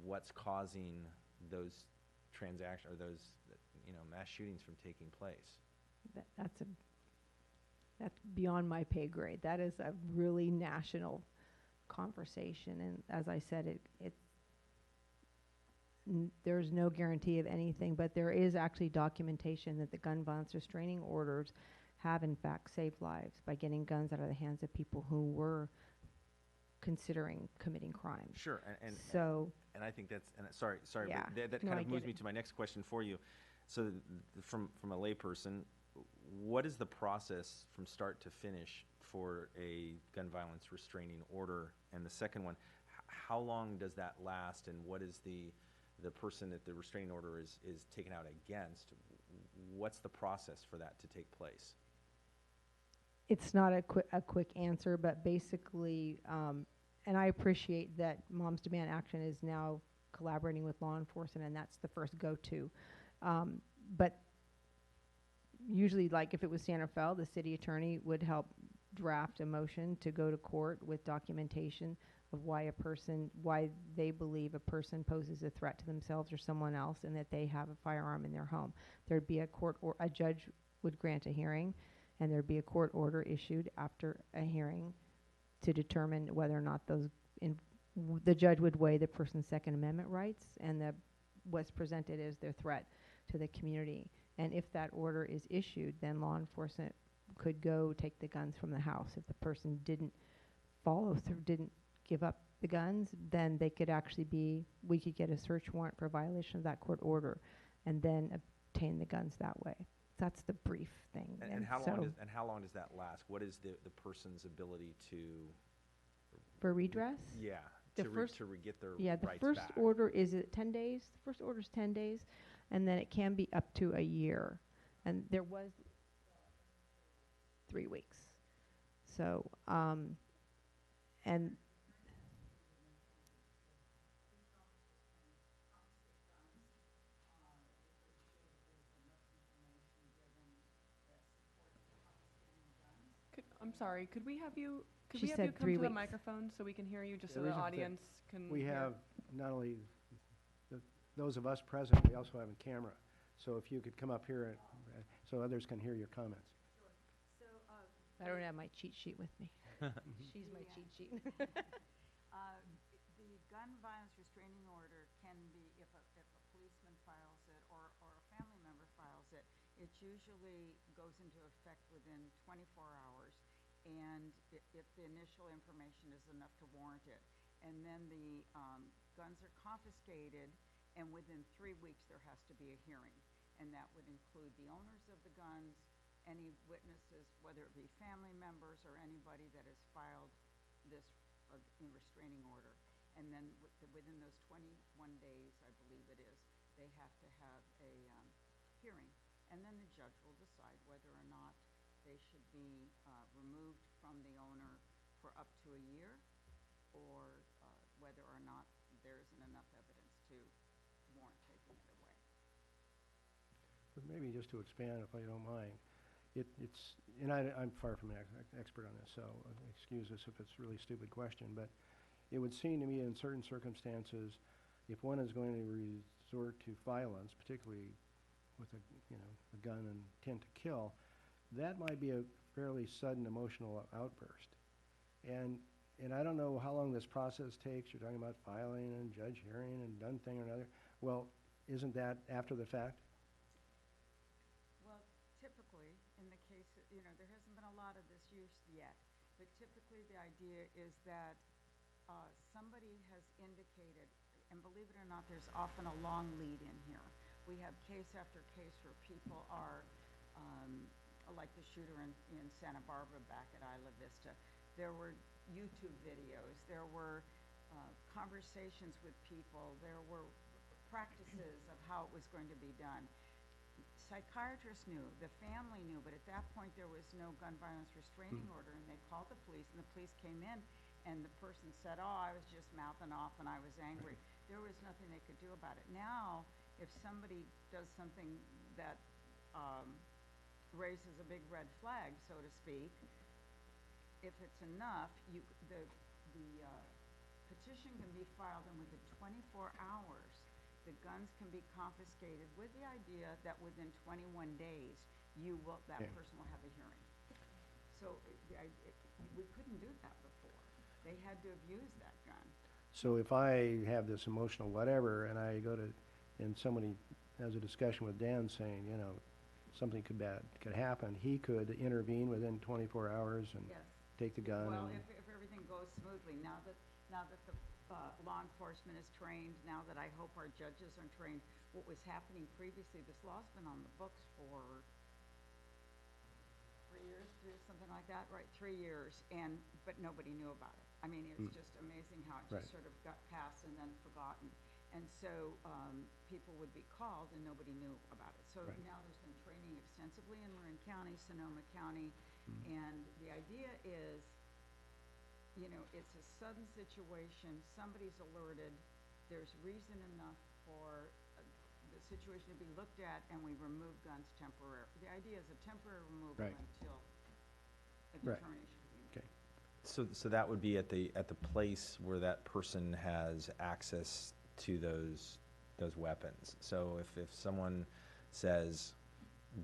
what's causing those transactions or those, mass shootings from taking place? That's beyond my pay grade. That is a really national conversation, and as I said, there's no guarantee of anything, but there is actually documentation that the gun violence restraining orders have in fact saved lives by getting guns out of the hands of people who were considering committing crimes. Sure, and I think that's, and sorry, Yeah. but that No, kind I of moves get me it. to my next question for you. So from a layperson, what is the process from start to finish for a gun violence restraining order? And the second one, how long does that last, and what is the person that the restraining order is taken out against? What's the process for that to take place? It's not a quick answer, but basically, and I appreciate that Moms Demand Action is now collaborating with law enforcement, and that's the first go-to. But usually, like if it was San Rafael, the city attorney would help draft a motion to go to court with documentation of why they believe a person poses a threat to themselves or someone else, and that they have a firearm in their home. There'd be a judge would grant a hearing, and there'd be a court order issued after a hearing to determine whether or not the judge would weigh the person's Second Amendment rights and what's presented as their threat to the community. And if that order is issued, then law enforcement could go take the guns from the house. If the person didn't follow through, didn't give up the guns, then we could get a search warrant for violation of that court order and then obtain the guns that way. That's the brief thing. And how long does that last? What is the person's ability to for redress? Yeah, the to get their the rights first back. order is 10 days. The first order is 10 days, and then it can be up to a year. And there was 3 weeks. So, and I'm sorry, could we have you She come said to 3 the weeks. microphone so we can hear you, just The so the reason for that, audience can We hear? have not only those of us present, we also have a camera. So if you could come up here so others can hear your comments. I don't have my cheat sheet with me. She's my cheat sheet. The gun violence restraining order can be, if a policeman files it or a family member files it, it usually goes into effect within 24 hours. And if the initial information is enough to warrant it. And then the guns are confiscated, and within 3 weeks there has to be a hearing. And that would include the owners of the guns, any witnesses, whether it be family members or anybody that has filed this restraining order. And then within those 21 days, I believe it is, they have to have a hearing. And then the judge will decide whether or not they should be removed from the owner for up to a year, or whether or not there isn't enough evidence to warrant taking it away. But maybe just to expand, if I don't mind, I'm far from an expert on this, so excuse us if it's a really stupid question, but it would seem to me in certain circumstances, if one is going to resort to violence, particularly with a gun and intent to kill, that might be a fairly sudden emotional outburst. And I don't know how long this process takes. You're talking about filing and judge hearing and done thing or another. Well, isn't that after the fact? Well, typically, in the case, there hasn't been a lot of this use yet, but typically the idea is that somebody has indicated, and believe it or not, there's often a long lead in here. We have case after case where people are, like the shooter in Santa Barbara back at Isla Vista. There were YouTube videos, there were conversations with people, there were practices of how it was going to be done. Psychiatrists knew, the family knew, but at that point there was no gun violence restraining order, and they called the police, and the police came in, and the person said, oh, I was just mouthing off and I was angry. There was nothing they could do about it. Now, if somebody does something that raises a big red flag, so to speak, if it's enough, the petition can be filed, and within 24 hours, the guns can be confiscated with the idea that within 21 days, that person will have a hearing. So we couldn't do that before. They had to have used that gun. So if I have this emotional whatever, and I go to, and somebody has a discussion with Dan saying, something could happen, he could intervene within 24 hours and Yes. take the gun. Well, and if everything goes smoothly, now that the law enforcement is trained, now that I hope our judges are trained, what was happening previously, this law's been on the books for 3 years to do something like that, right? 3 years, but nobody knew about it. I mean, it's just amazing how it Right. just sort of got passed and then forgotten. And so people would be called and nobody knew about it. So Right. now there's been training extensively in Marin County, Sonoma County, and the idea is, you know, it's a sudden situation, somebody's alerted, there's reason enough for the situation to be looked at, and we remove guns temporarily. The idea is a temporary removal Right. until a Right. determination can be made. Okay. So that would be at the place where that person has access to those weapons. So if someone says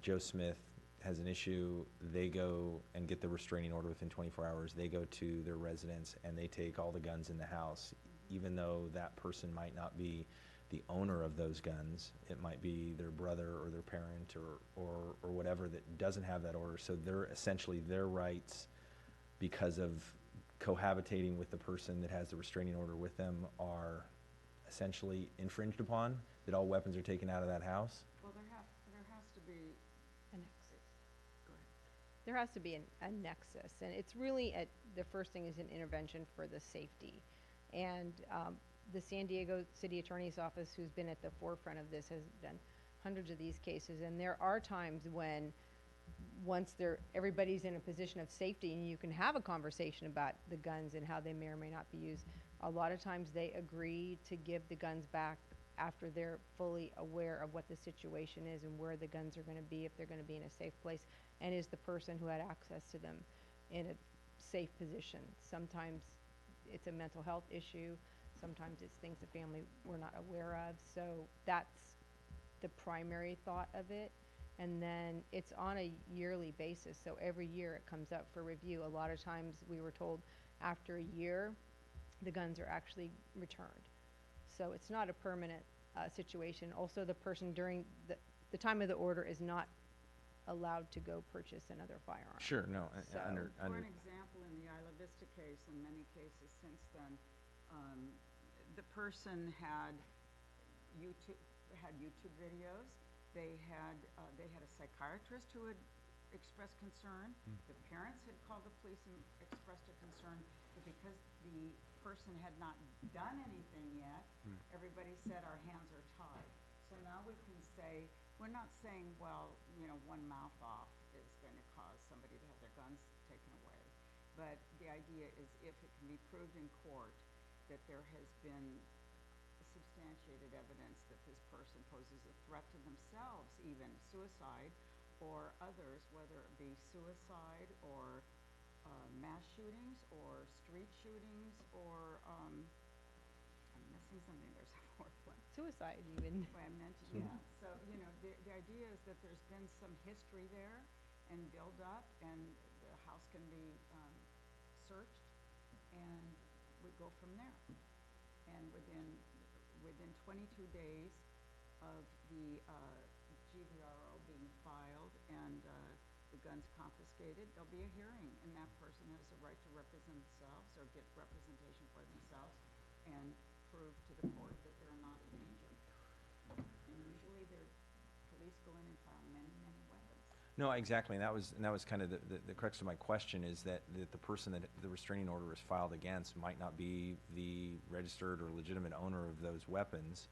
Joe Smith has an issue, they go and get the restraining order within 24 hours, they go to their residence and they take all the guns in the house, even though that person might not be the owner of those guns, it might be their brother or their parent or whatever that doesn't have that order. So they're essentially, their rights, because of cohabitating with the person that has the restraining order with them, are essentially infringed upon, that all weapons are taken out of that house? Well, there has to be, A nexus. go ahead. There has to be a nexus, and it's really the first thing is an intervention for the safety. And the San Diego City Attorney's Office, who's been at the forefront of this, has done hundreds of these cases, and there are times when once everybody's in a position of safety and you can have a conversation about the guns and how they may or may not be used, a lot of times they agree to give the guns back after they're fully aware of what the situation is and where the guns are going to be, if they're going to be in a safe place, and is the person who had access to them in a safe position. Sometimes it's a mental health issue, sometimes it's things the family were not aware of, so that's the primary thought of it. And then it's on a yearly basis, so every year it comes up for review. A lot of times we were told after a year, the guns are actually returned. So it's not a permanent situation. Also, the person during the time of the order is not allowed to go purchase another firearm. Sure, no, So- For an example, in the Isla Vista case, and many cases since then, the person had YouTube videos. They had a psychiatrist who had expressed concern. The parents had called the police and expressed a concern, but because the person had not done anything yet, everybody said our hands are tied. So now we can say, we're not saying, well, you know, one mouth off is going to cause somebody to have their guns taken away. But the idea is if it can be proved in court that there has been substantiated evidence that this person poses a threat to themselves, even suicide, or others, whether it be suicide or mass shootings or street shootings or I'm missing something, there's a fourth one. Suicide even. Well, I mentioned, yeah. So, you know, the idea is that there's been some history there and build up, and the house can be searched, and we go from there. And within 22 days of the GVRO being filed and the guns confiscated, there'll be a hearing, and that person has the right to represent themselves or get representation for themselves and prove to the court that they're not a danger. And usually police go in and file many, many weapons. No, exactly, and that was kind of the crux of my question, is that the person that the restraining order is filed against might not be the registered or legitimate owner of those weapons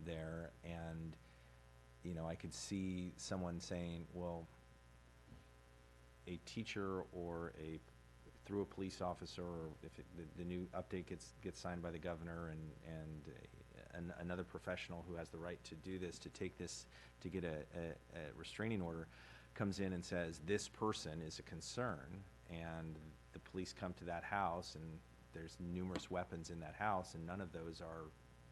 there, and, you know, I could see someone saying, well, a teacher or through a police officer, or if the new update gets signed by the governor and another professional who has the right to do this, to take this, to get a restraining order, comes in and says, this person is a concern, and the police come to that house, and there's numerous weapons in that house, and none of those are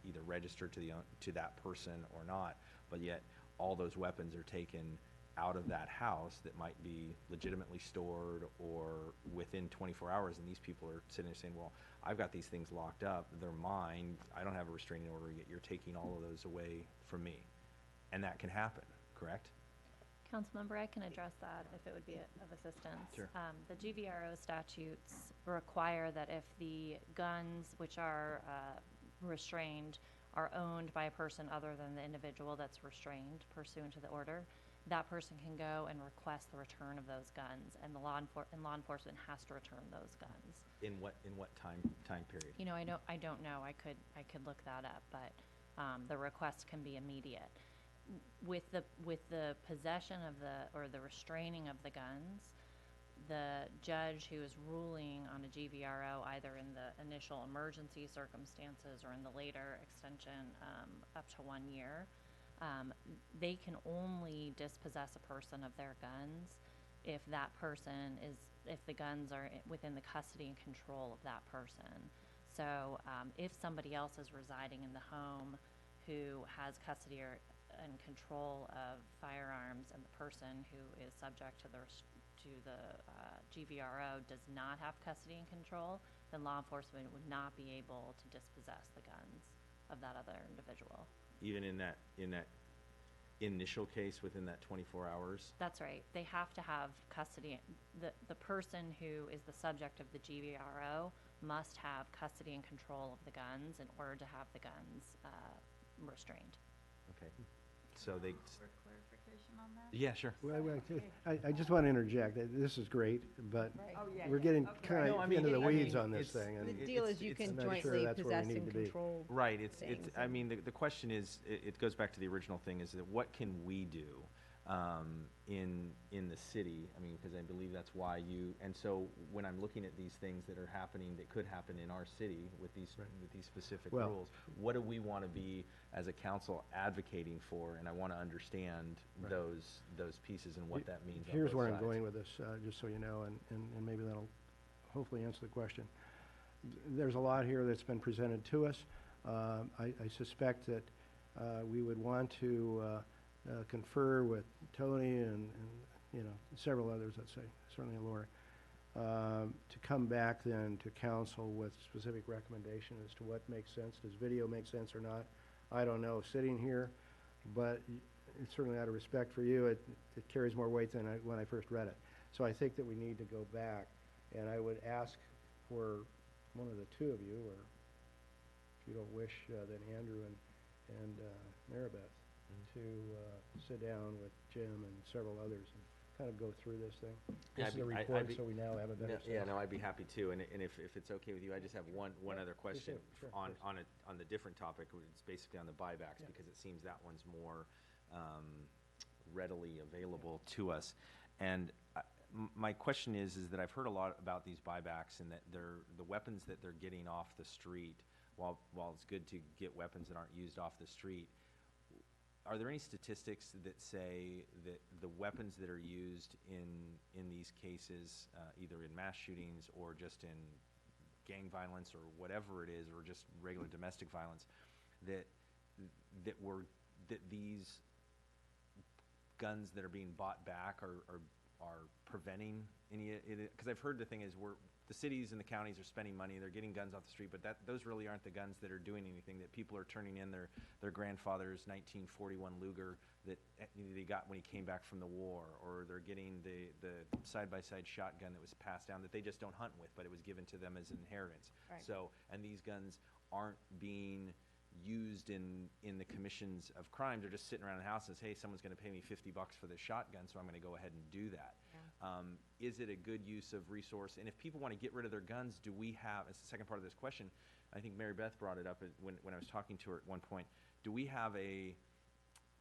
either registered to that person or not, but yet all those weapons are taken out of that house that might be legitimately stored or within 24 hours, and these people are sitting there saying, well, I've got these things locked up, they're mine, I don't have a restraining order, yet you're taking all of those away from me. And that can happen, correct? Councilmember, I can address that if it would be of assistance. Sure. The GVRO statutes require that if the guns which are restrained are owned by a person other than the individual that's restrained pursuant to the order, that person can go and request the return of those guns, and law enforcement has to return those guns. In what time period? You know, I don't know. I could look that up, but the request can be immediate. With the possession of the restraining of the guns, the judge who is ruling on a GVRO, either in the initial emergency circumstances or in the later extension up to 1 year, they can only dispossess a person of their guns if if the guns are within the custody and control of that person. So if somebody else is residing in the home who has custody and control of firearms, and the person who is subject to the GVRO does not have custody and control, then law enforcement would not be able to dispossess the guns of that other individual. Even in that initial case within that 24 hours? That's right. They have to have custody. The person who is the subject of the GVRO must have custody and control of the guns in order to have the guns restrained. Okay. So they. For clarification on that? Yeah, sure. I just want to interject. This is great, but Right. Oh, yeah, we're yeah. getting Okay. kind No, I of mean, into the I mean, weeds on this it's- thing. The and deal is you it's- can I'm not sure jointly that's where we possess need and to be. control. Right, it's, things I and- mean, the question is, it goes back to the original thing, is that what can we do in the city? I mean, because I believe that's why and so when I'm looking at these things that are happening, that could happen in our city with these specific Well- rules, what do we want to be, as a council, advocating for? And I want to understand Right. those pieces and what that means on Here's both where I'm sides. going with this, just so you know, and maybe that'll hopefully answer the question. There's a lot here that's been presented to us. I suspect that we would want to confer with Tony and several others, let's say, certainly Lori, to come back then to council with specific recommendation as to what makes sense. Does video make sense or not? I don't know, sitting here, but it's certainly out of respect for you, it carries more weight than when I first read it. So I think that we need to go back, and I would ask for one of the two of you, or if you don't wish, then Andrew and Maribeth, to sit down with Jim and several others and kind of go through this thing. Yeah, This is a I'd report, be- so we now have a better sense. Yeah, no, I'd be happy to, and if it's okay with you, I just have one Yeah, other please do. question Sure, on please. the different topic, it's basically on the buybacks, Yeah. because it seems that one's more readily available to us. And my question is that I've heard a lot about these buybacks, and that the weapons that they're getting off the street, while it's good to get weapons that aren't used off the street, are there any statistics that say that the weapons that are used in these cases, either in mass shootings or just in gang violence or whatever it is, or just regular domestic violence, that these guns that are being bought back are preventing any? Because I've heard the thing is the cities and the counties are spending money, they're getting guns off the street, but those really aren't the guns that are doing anything, that people are turning in their grandfather's 1941 Luger that they got when he came back from the war, or they're getting the side-by-side shotgun that was passed down that they just don't hunt with, but it was given to them as an inheritance. Right. So, and these guns aren't being used in the commissions of crimes. They're just sitting around the house and says, hey, someone's going to pay me $50 for this shotgun, so I'm going to go ahead and do that. Is it a good use of resource? And if people want to get rid of their guns, do we have, as the second part of this question, I think Mary Beth brought it up when I was talking to her at one point, do we have a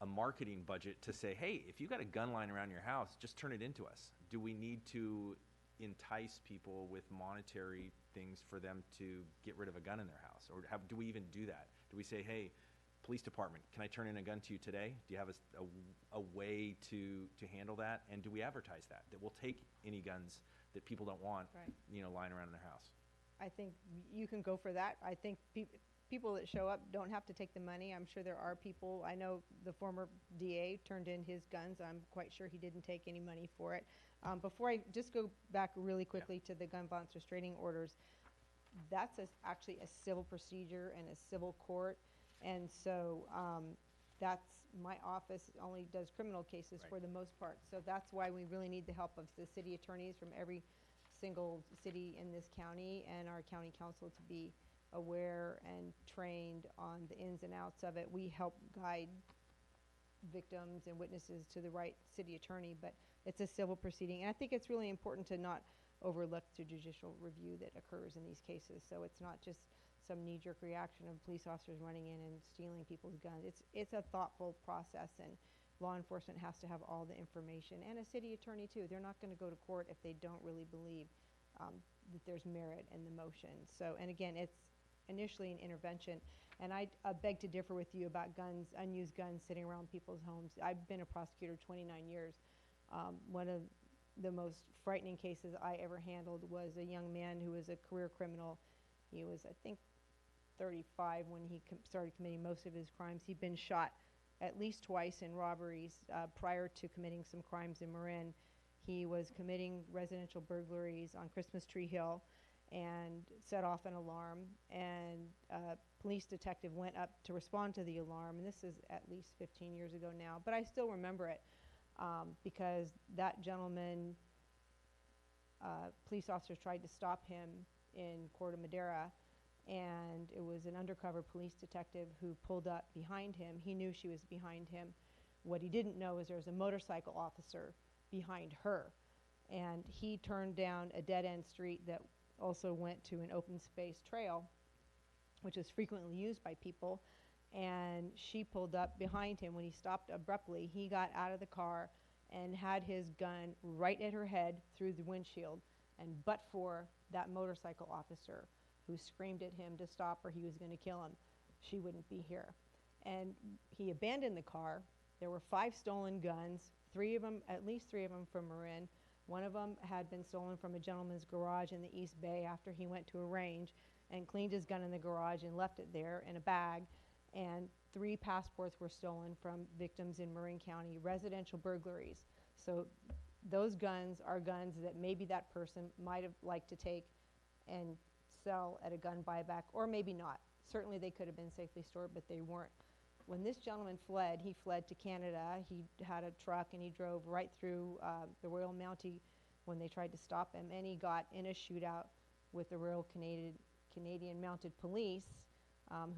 marketing budget to say, hey, if you got a gun lying around your house, just turn it into us? Do we need to entice people with monetary things for them to get rid of a gun in their house? Or do we even do that? Do we say, hey, police department, can I turn in a gun to you today? Do you have a way to handle that? And do we advertise that we'll take any guns that people don't want, Right. lying around in their house? I think you can go for that. I think people that show up don't have to take the money. I'm sure there are people. I know the former DA turned in his guns. I'm quite sure he didn't take any money for it. Before I just go back really quickly to the gun violence restraining orders, that's actually a civil procedure and a civil court. And so that's, my office only does criminal cases for the most part. So that's why we really need the help of the city attorneys from every single city in this county, and our county council to be aware and trained on the ins and outs of it. We help guide victims and witnesses to the right city attorney, but it's a civil proceeding. And I think it's really important to not overlook the judicial review that occurs in these cases. So it's not just some knee-jerk reaction of police officers running in and stealing people's guns. It's a thoughtful process, and law enforcement has to have all the information, and a city attorney too. They're not going to go to court if they don't really believe that there's merit in the motion. So, and again, it's initially an intervention, and I beg to differ with you about guns, unused guns sitting around people's homes. I've been a prosecutor 29 years. One of the most frightening cases I ever handled was a young man who was a career criminal. He was, I think, 35 when he started committing most of his crimes. He'd been shot at least twice in robberies prior to committing some crimes in Marin. He was committing residential burglaries on Christmas Tree Hill and set off an alarm, and a police detective went up to respond to the alarm, and this is at least 15 years ago now, but I still remember it because that gentleman, police officers tried to stop him in Corte Madera, and it was an undercover police detective who pulled up behind him. He knew she was behind him. What he didn't know is there was a motorcycle officer behind her, and he turned down a dead-end street that also went to an open space trail, which is frequently used by people, and she pulled up behind him. When he stopped abruptly, he got out of the car and had his gun right at her head through the windshield, and but for that motorcycle officer who screamed at him to stop or he was going to kill him, she wouldn't be here. And he abandoned the car. There were 5 stolen guns, at least three of them from Marin. One of them had been stolen from a gentleman's garage in the East Bay after he went to a range and cleaned his gun in the garage and left it there in a bag. And 3 passports were stolen from victims in Marin County, residential burglaries. So those guns are guns that maybe that person might have liked to take and sell at a gun buyback, or maybe not. Certainly they could have been safely stored, but they weren't. When this gentleman fled, he fled to Canada. He had a truck and he drove right through the Royal Mountie when they tried to stop him, and he got in a shootout with the Royal Canadian Mounted Police,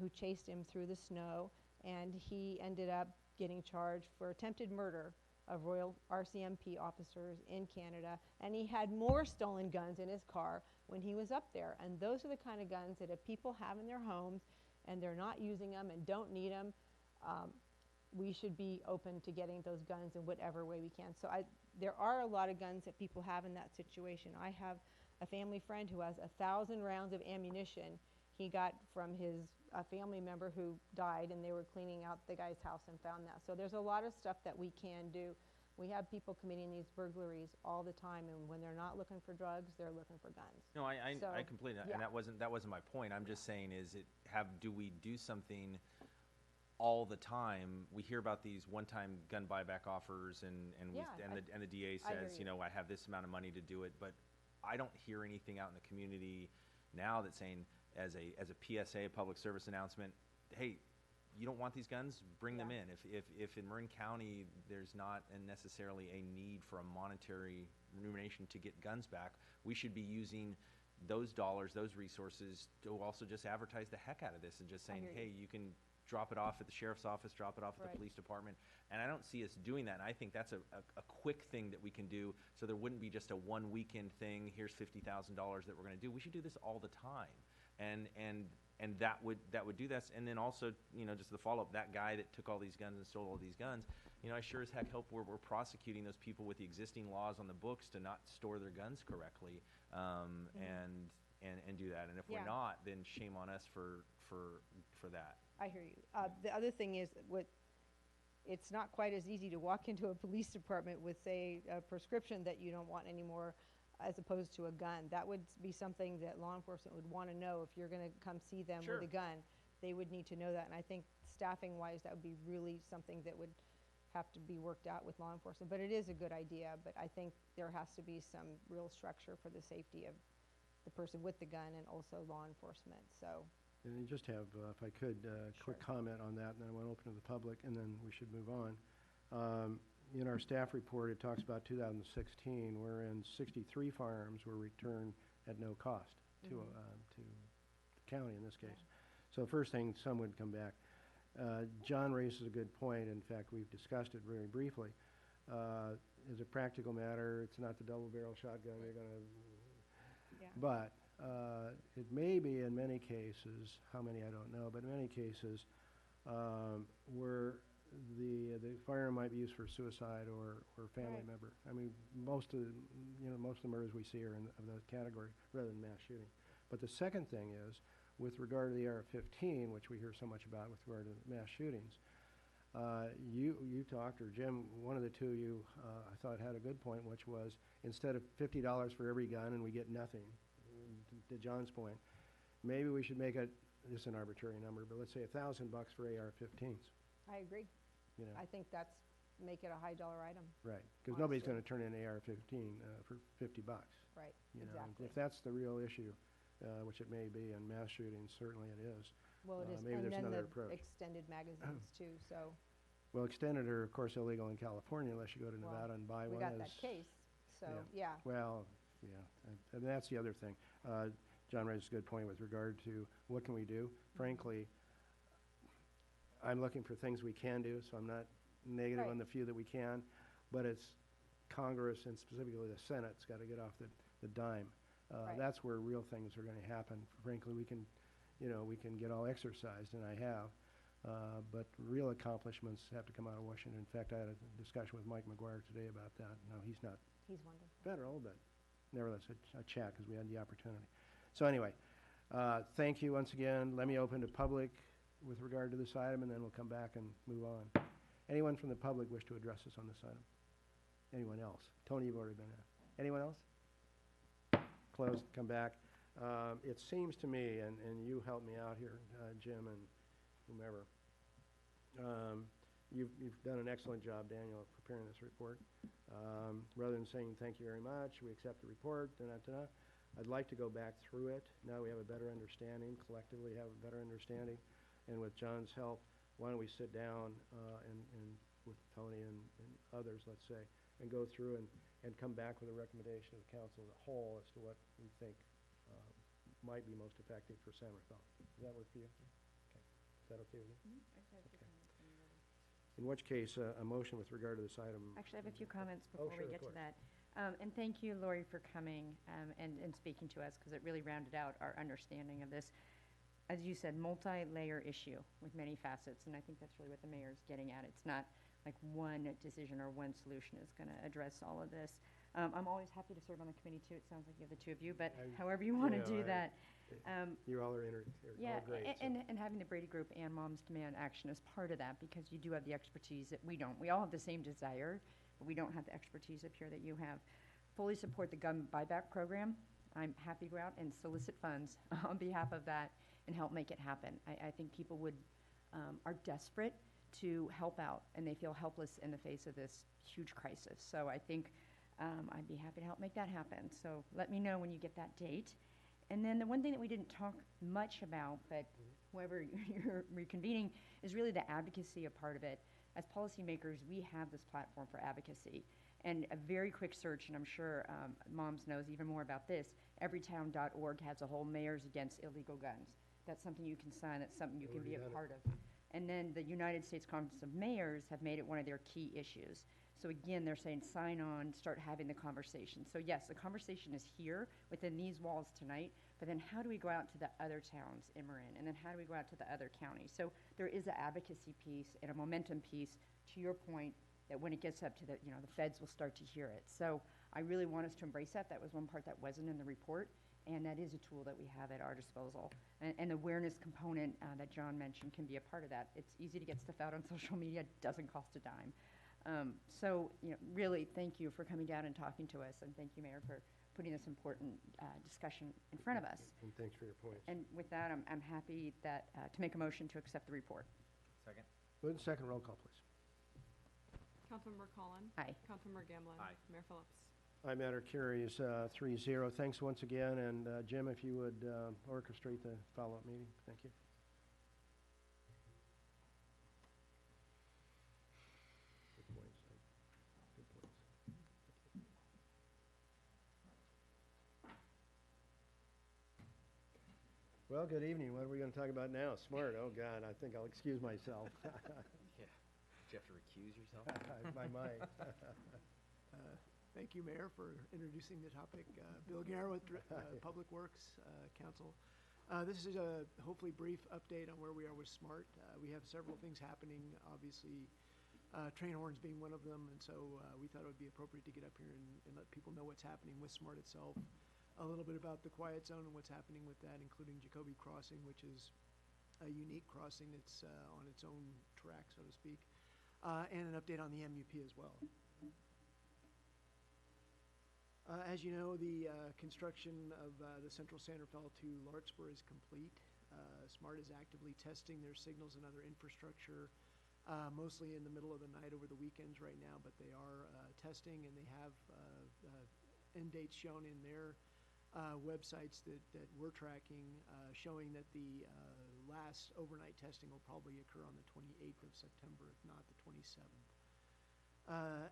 who chased him through the snow, and he ended up getting charged for attempted murder of Royal RCMP officers in Canada, and he had more stolen guns in his car when he was up there. And those are the kind of guns that if people have in their homes and they're not using them and don't need them, we should be open to getting those guns in whatever way we can. So there are a lot of guns that people have in that situation. I have a family friend who has 1,000 rounds of ammunition he got from his family member who died, and they were cleaning out the guy's house and found that. So there's a lot of stuff that we can do. We have people committing these burglaries all the time, and when they're not looking for drugs, they're looking for guns. No, I So, completely, yeah. and that wasn't my point. I'm just saying do we do something all the time? We hear about these one-time gun buyback offers, and the DA I hear says, you. I have this amount of money to do it, but I don't hear anything out in the community now that's saying, as a PSA, a public service announcement, hey, you don't want these guns? Bring them in. If in Marin County there's not necessarily a need for a monetary remuneration to get guns back, we should be using those dollars, those resources, to also just advertise the heck out of this and just saying, hear you. hey, you can drop it off at the sheriff's office, drop it off at Right. the police department. And I don't see us doing that. And I think that's a quick thing that we can do, so there wouldn't be just a one weekend thing, here's $50,000 that we're going to do. We should do this all the time. And that would do this. And then also, just the follow-up, that guy that took all these guns and stole all these guns, I sure as heck hope we're prosecuting those people with the existing laws on the books to not store their guns correctly, and do that. And if Yeah. we're not, then shame on us for that. I hear you. The other thing is, it's not quite as easy to walk into a police department with, say, a prescription that you don't want anymore, as opposed to a gun. That would be something that law enforcement would want to know. If you're going to come see them Sure. with a gun, they would need to know that. And I think staffing-wise, that would be really something that would have to be worked out with law enforcement. But it is a good idea, but I think there has to be some real structure for the safety of the person with the gun and also law enforcement. So, And I just have, if I could, a quick comment on that, and then I want to open to the public, and then we should move on. In our staff report, it talks about 2016, wherein 63 firearms were returned at no cost to the county in this case. So first thing, some would come back. John raises a good point. In fact, we've discussed it very briefly. As a practical matter, it's not the double-barrel shotgun you're going to... Yeah. But it may be in many cases, how many I don't know, but in many cases where the firearm might be used for suicide or family Right. member. I mean, most of the murders we see are of that category rather than mass shooting. But the second thing is, with regard to the AR-15, which we hear so much about with regard to mass shootings, you talked, or Jim, one of the two of you, I thought had a good point, which was instead of $50 for every gun and we get nothing, to John's point, maybe we should make it, this is an arbitrary number, but let's say $1,000 for AR-15s. I agree. You know, I think that's, make it a high dollar item. right? Because nobody's honestly. going to turn in an AR-15 for $50. Right, You know, exactly. if that's the real issue, which it may be in mass shootings, certainly it is. Well, it is, maybe and there's then another the approach. extended magazines too, so. Well, extended are, of course, illegal in California unless you go to well, Nevada and buy we one. got that case, so, yeah. Well, yeah, and that's the other thing. John raises a good point with regard to what can we do. Frankly, I'm looking for things we can do, so I'm not negative Right. on the few that we can, but it's Congress and specifically the Senate's got to get off the dime. Right. That's where real things are going to happen. Frankly, we can get all exercised, and I have, but real accomplishments have to come out of Washington. In fact, I had a discussion with Mike McGuire today about that. No, he's not He's wonderful. federal, but nevertheless, a chat because we had the opportunity. So anyway, thank you once again. Let me open to public with regard to this item, and then we'll come back and move on. Anyone from the public wish to address us on this item? Anyone else? Tony, you've already been asked. Anyone else? Close, come back. It seems to me, and you help me out here, Jim and whomever, you've done an excellent job, Daniel, of preparing this report. Rather than saying thank you very much, we accept the report, da-da-da, I'd like to go back through it. Now we have a better understanding, collectively have a better understanding. And with John's help, why don't we sit down and with Tony and others, let's say, and go through and come back with a recommendation of the council as a whole as to what we think might be most effective for San Rafael. Does that work for you? Okay. Is that okay with you? In which case, a motion with regard to this item. Actually, I have a few comments Oh, before sure, we of get to course. that. And thank you, Lori, for coming and speaking to us, because it really rounded out our understanding of this. As you said, multi-layer issue with many facets, and I think that's really what the mayor's getting at. It's not like one decision or one solution is going to address all of this. I'm always happy to serve on the committee, too. It sounds like you have the two of you, but however you want to do that. You all are Yeah, all great. and having the Brady Group and Moms Demand Action as part of that, because you do have the expertise that we don't. We all have the same desire, but we don't have the expertise up here that you have. Fully support the gun buyback program. I'm happy to go out and solicit funds on behalf of that and help make it happen. I think people are desperate to help out, and they feel helpless in the face of this huge crisis. So I think I'd be happy to help make that happen. So let me know when you get that date. And then the one thing that we didn't talk much about, but whoever you're reconvening, is really the advocacy a part of it. As policymakers, we have this platform for advocacy. And a very quick search, and I'm sure Moms knows even more about this, everytown.org has a whole Mayors Against Illegal Guns. That's something you can sign, that's something you can be a part of. And then the United States Conference of Mayors have made it one of their key issues. So again, they're saying sign on, start having the conversation. So yes, the conversation is here within these walls tonight, but then how do we go out to the other towns in Marin? And then how do we go out to the other counties? So there is an advocacy piece and a momentum piece, to your point, that when it gets up to the feds will start to hear it. So I really want us to embrace that. That was one part that wasn't in the report, and that is a tool that we have at our disposal. And the awareness component that John mentioned can be a part of that. It's easy to get stuff out on social media. It doesn't cost a dime. So really, thank you for coming down and talking to us, and thank you, Mayor, for putting this important discussion in front of us. And thanks for your points. And with that, I'm happy that to make a motion to accept the report. Second? Move the second, roll call, please. Councilmember Collin. Aye. Councilmember Gamblin. Aye. Mayor Phillips. Aye, matter carries 3-0. Thanks once again, and Jim, if you would orchestrate the follow-up meeting. Thank you. Good points. Good points. Well, good evening. What are we going to talk about now? Smart. Oh, God, I think I'll excuse myself. Yeah. Did you have to recuse yourself? I might. Thank you, Mayor, for introducing the topic. Bill Guerra with Public Works Council. This is a hopefully brief update on where we are with SMART. We have several things happening, obviously, train horns being one of them, and so we thought it would be appropriate to get up here and let people know what's happening with SMART itself, a little bit about the quiet zone and what's happening with that, including Jacoby Crossing, which is a unique crossing that's on its own track, so to speak, and an update on the MUP as well. As you know, the construction of the Central Sanderfell to Larkspur is complete. SMART is actively testing their signals and other infrastructure, mostly in the middle of the night over the weekends right now, but they are testing, and they have end dates shown in their websites that we're tracking, showing that the last overnight testing will probably occur on the 28th of September, if not the 27th.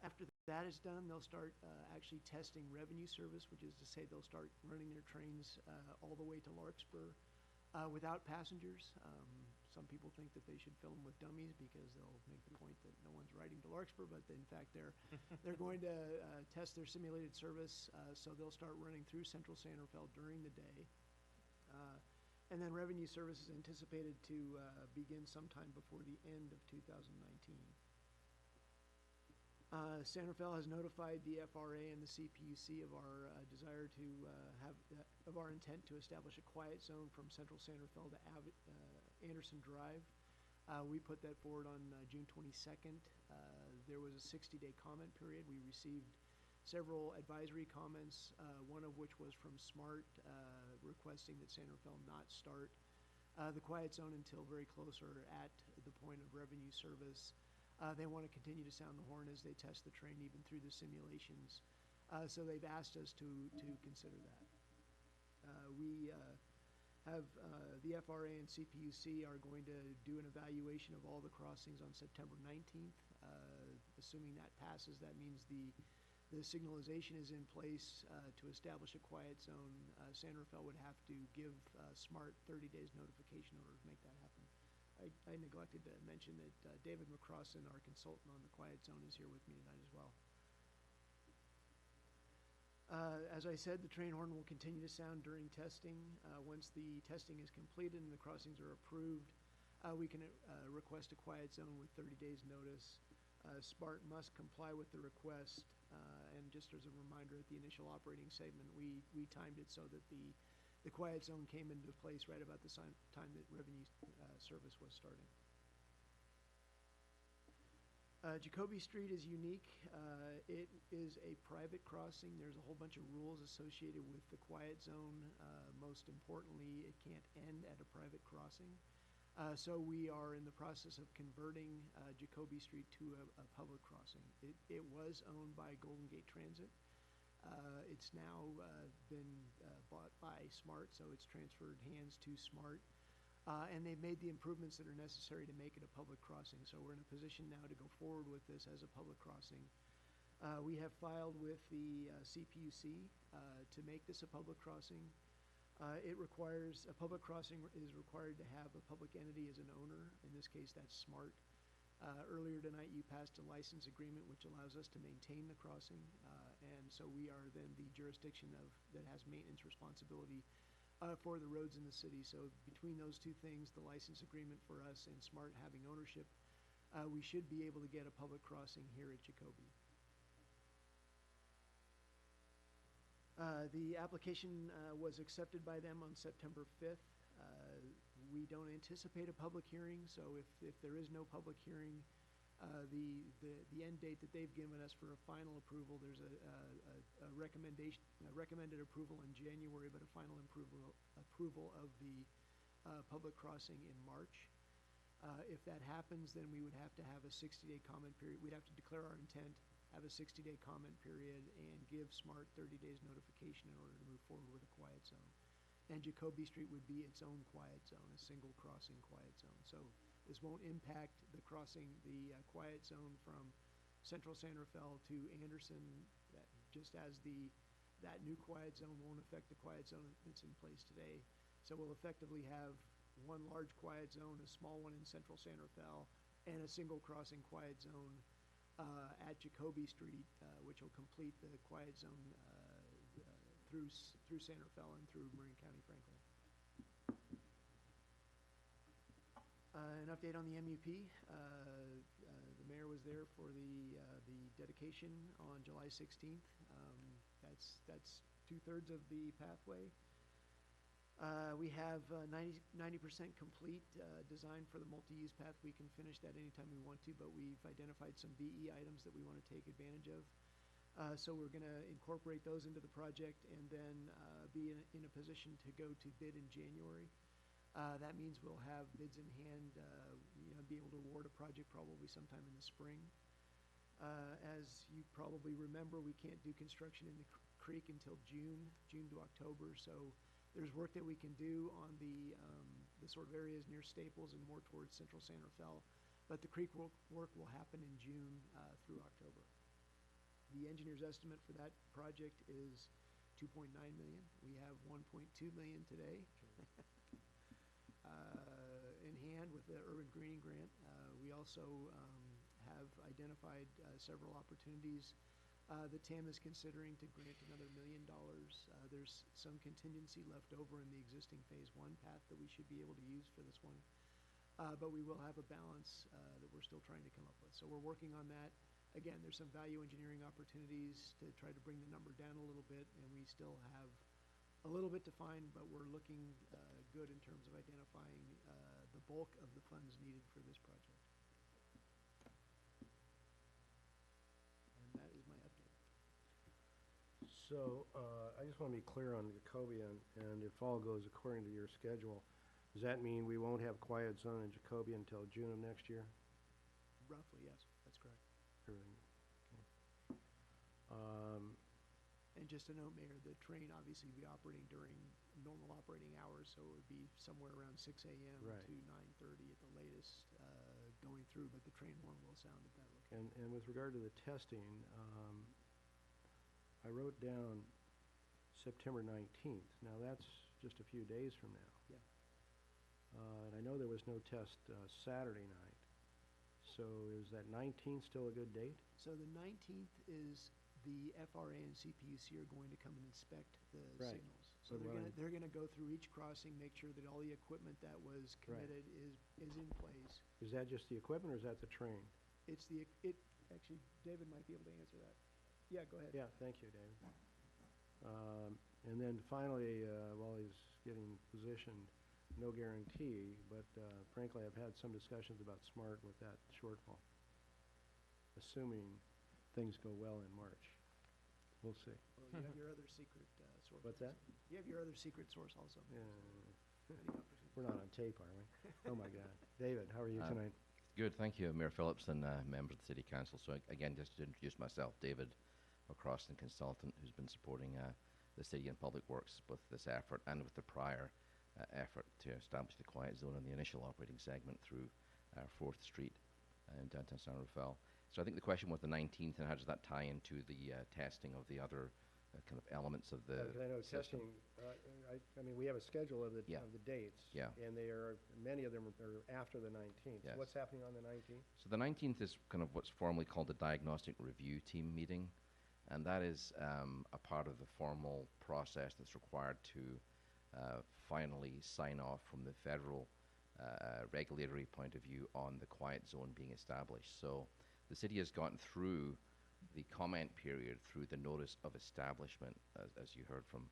After that is done, they'll start actually testing revenue service, which is to say they'll start running their trains all the way to Larkspur without passengers. Some people think that they should fill them with dummies because they'll make the point that no one's riding to Larkspur, but in fact they're going to test their simulated service, so they'll start running through Central Sanderfell during the day. And then revenue service is anticipated to begin sometime before the end of 2019. Sanderfell has notified the FRA and the CPUC of our desire to of our intent to establish a quiet zone from Central Sanderfell to Anderson Drive. We put that forward on June 22nd. There was a 60-day comment period. We received several advisory comments, one of which was from SMART requesting that Sanderfell not start the quiet zone until very close or at the point of revenue service. They want to continue to sound the horn as they test the train even through the simulations. So they've asked us to consider that. We have the FRA and CPUC are going to do an evaluation of all the crossings on September 19th. Assuming that passes, that means the signalization is in place to establish a quiet zone. Sanderfell would have to give SMART 30 days notification in order to make that happen. I neglected to mention that David McCrossan, our consultant on the quiet zone, is here with me tonight as well. As I said, the train horn will continue to sound during testing. Once the testing is completed and the crossings are approved, we can request a quiet zone with 30 days notice. SMART must comply with the request, and just as a reminder, at the initial operating segment, we timed it so that the quiet zone came into place right about the time that revenue service was starting. Jacoby Street is unique. It is a private crossing. There's a whole bunch of rules associated with the quiet zone. Most importantly, it can't end at a private crossing. So we are in the process of converting Jacoby Street to a public crossing. It was owned by Golden Gate Transit. It's now been bought by SMART, so it's transferred hands to SMART. And they've made the improvements that are necessary to make it a public crossing. So we're in a position now to go forward with this as a public crossing. We have filed with the CPUC to make this a public crossing. It requires, a public crossing is required to have a public entity as an owner. In this case, that's SMART. Earlier tonight, you passed a license agreement which allows us to maintain the crossing, and so we are then the jurisdiction that has maintenance responsibility for the roads in the city. So between those two things, the license agreement for us and SMART having ownership, we should be able to get a public crossing here at Jacoby. The application was accepted by them on September 5th. We don't anticipate a public hearing, so if there is no public hearing, the end date that they've given us for a final approval, there's a recommended approval in January, but a final approval of the public crossing in March. If that happens, then we would have to have a 60-day comment period. We'd have to declare our intent, have a 60-day comment period, and give SMART 30 days notification in order to move forward with a quiet zone. And Jacoby Street would be its own quiet zone, a single crossing quiet zone. So this won't impact the crossing, the quiet zone from Central Sanderfell to Anderson, just as that new quiet zone won't affect the quiet zone that's in place today. So we'll effectively have one large quiet zone, a small one in central San Rafael, and a single crossing quiet zone at Jacoby Street, which will complete the quiet zone through San Rafael and through Marin County, Franklin. An update on the MUP. The mayor was there for the dedication on July 16th. That's 2/3 of the pathway. We have 90% complete design for the multi-use path. We can finish that anytime we want to, but we've identified some VE items that we want to take advantage of. So we're going to incorporate those into the project and then be in a position to go to bid in January. That means we'll have bids in hand, be able to award a project probably sometime in the spring. As you probably remember, we can't do construction in the creek until June to October. So there's work that we can do on the sort of areas near Staples and more towards central San Rafael. But the creek work will happen in June through October. The engineer's estimate for that project is $2.9 million. We have $1.2 million today. In hand with the urban greening grant. We also have identified several opportunities that TAM is considering to grant another $1 million. There's some contingency left over in the existing phase 1 path that we should be able to use for this one. But we will have a balance that we're still trying to come up with. So we're working on that. Again, there's some value engineering opportunities to try to bring the number down a little bit, and we still have a little bit to find, but we're looking good in terms of identifying the bulk of the funds needed for this project. And that is my update. So I just want to be clear on Jacoby, and if all goes according to your schedule, does that mean we won't have quiet zone in Jacoby until June of next year? Roughly, yes, that's correct. Everything, okay. And just a note, Mayor, the train obviously will be operating during normal operating hours, so it would be somewhere around 6 a.m. Right. to 9:30 at the latest going through, but the train horn will sound at that location. And with regard to the testing, I wrote down September 19th. Now, that's just a few days from now. Yeah. And I know there was no test Saturday night. So is that 19th still a good date? So the 19th is the FRA and CPUC are going to come and inspect the Right. signals. So So they're gonna go through each crossing, make sure that all the equipment that was committed is in place. Is that just the equipment, or is that the train? It's actually, David might be able to answer that. Yeah, go ahead. Yeah, thank you, David. And then finally, while he's getting positioned, no guarantee, but frankly, I've had some discussions about SMART with that shortfall, assuming things go well in March. We'll see. Well, you have your other secret source. What's that? You have your other secret source also. Yeah. We're not on tape, are we? Oh, my God. David, how are you tonight? Good, thank you, Mayor Phillips and members of the City Council. So again, just to introduce myself, David McCrossan, consultant who's been supporting the City and Public Works with this effort and with the prior effort to establish the quiet zone in the initial operating segment through 4th Street in downtown San Rafael. So I think the question was the 19th, and how does that tie into the testing of the other kind of elements of the Because I know system? testing, I mean, we have a schedule of the Yeah. dates. Yeah. And many of them are after the 19th. Yes. What's happening on the 19th? So the 19th is kind of what's formally called the Diagnostic Review Team meeting, and that is a part of the formal process that's required to finally sign off from the federal regulatory point of view on the quiet zone being established. So the city has gotten through the comment period through the notice of establishment, as you heard from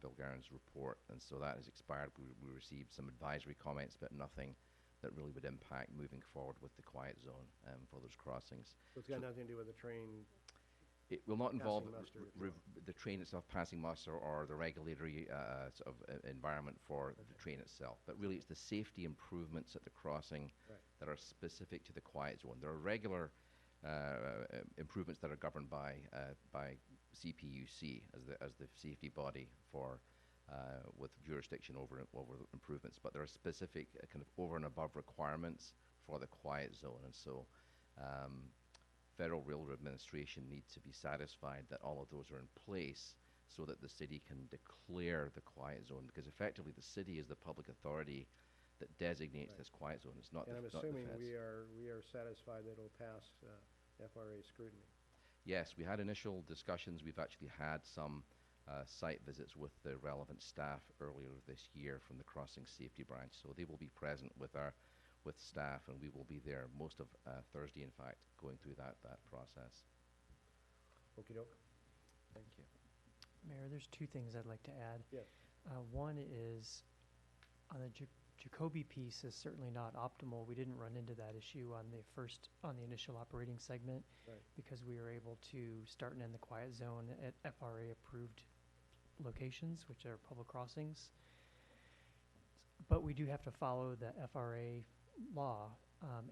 Bill Garen's report, and so that has expired. We received some advisory comments, but nothing that really would impact moving forward with the quiet zone for those crossings. So it's got nothing to do with the train? It will not involve Passing muster, if you will. the train itself passing muster or the regulatory sort of environment for the train itself, but really it's the safety improvements at the crossing that are specific to the quiet zone. There are regular improvements that are governed by CPUC as the safety body for with jurisdiction over improvements, but there are specific kind of over and above requirements for the quiet zone, and so Federal Railroad Administration needs to be satisfied that all of those are in place so that the city can declare the quiet zone, because effectively the city is the public authority that designates this quiet zone. It's not And the, I'm not the assuming feds. we are satisfied that it'll pass FRA scrutiny. Yes, we had initial discussions. We've actually had some site visits with the relevant staff earlier this year from the Crossing Safety Branch. So they will be present with staff, and we will be there most of Thursday, in fact, going through that process. Okey doke. Thank you. Mayor, there's two things I'd like to add. Yes. One is on the Jacoby piece is certainly not optimal. We didn't run into that issue on the initial operating segment, Right. because we were able to start and end the quiet zone at FRA approved locations, which are public crossings. But we do have to follow the FRA law,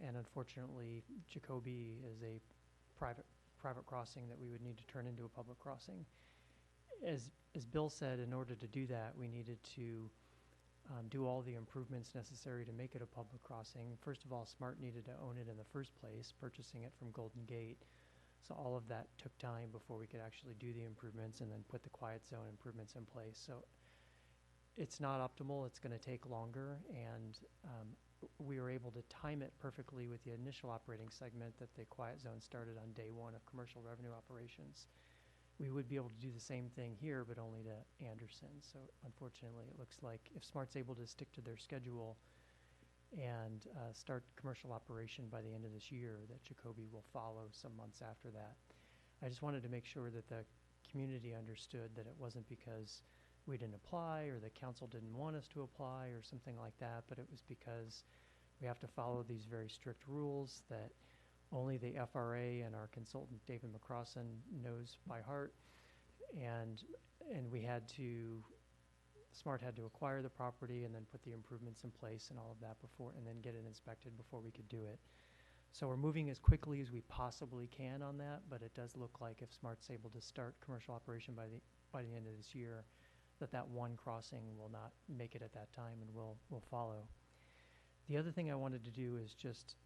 and unfortunately, Jacoby is a private crossing that we would need to turn into a public crossing. As Bill said, in order to do that, we needed to do all the improvements necessary to make it a public crossing. First of all, SMART needed to own it in the first place, purchasing it from Golden Gate. So all of that took time before we could actually do the improvements and then put the quiet zone improvements in place. So it's not optimal. It's going to take longer, and we were able to time it perfectly with the initial operating segment that the quiet zone started on day one of commercial revenue operations. We would be able to do the same thing here, but only to Anderson. So unfortunately, it looks like if SMART's able to stick to their schedule and start commercial operation by the end of this year, that Jacoby will follow some months after that. I just wanted to make sure that the community understood that it wasn't because we didn't apply or the council didn't want us to apply or something like that, but it was because we have to follow these very strict rules that only the FRA and our consultant David McCrossan knows by heart, and we had to, SMART had to acquire the property and then put the improvements in place and all of that before, and then get it inspected before we could do it. So we're moving as quickly as we possibly can on that, but it does look like if SMART's able to start commercial operation by the end of this year, that one crossing will not make it at that time and will follow. The other thing I wanted to do is just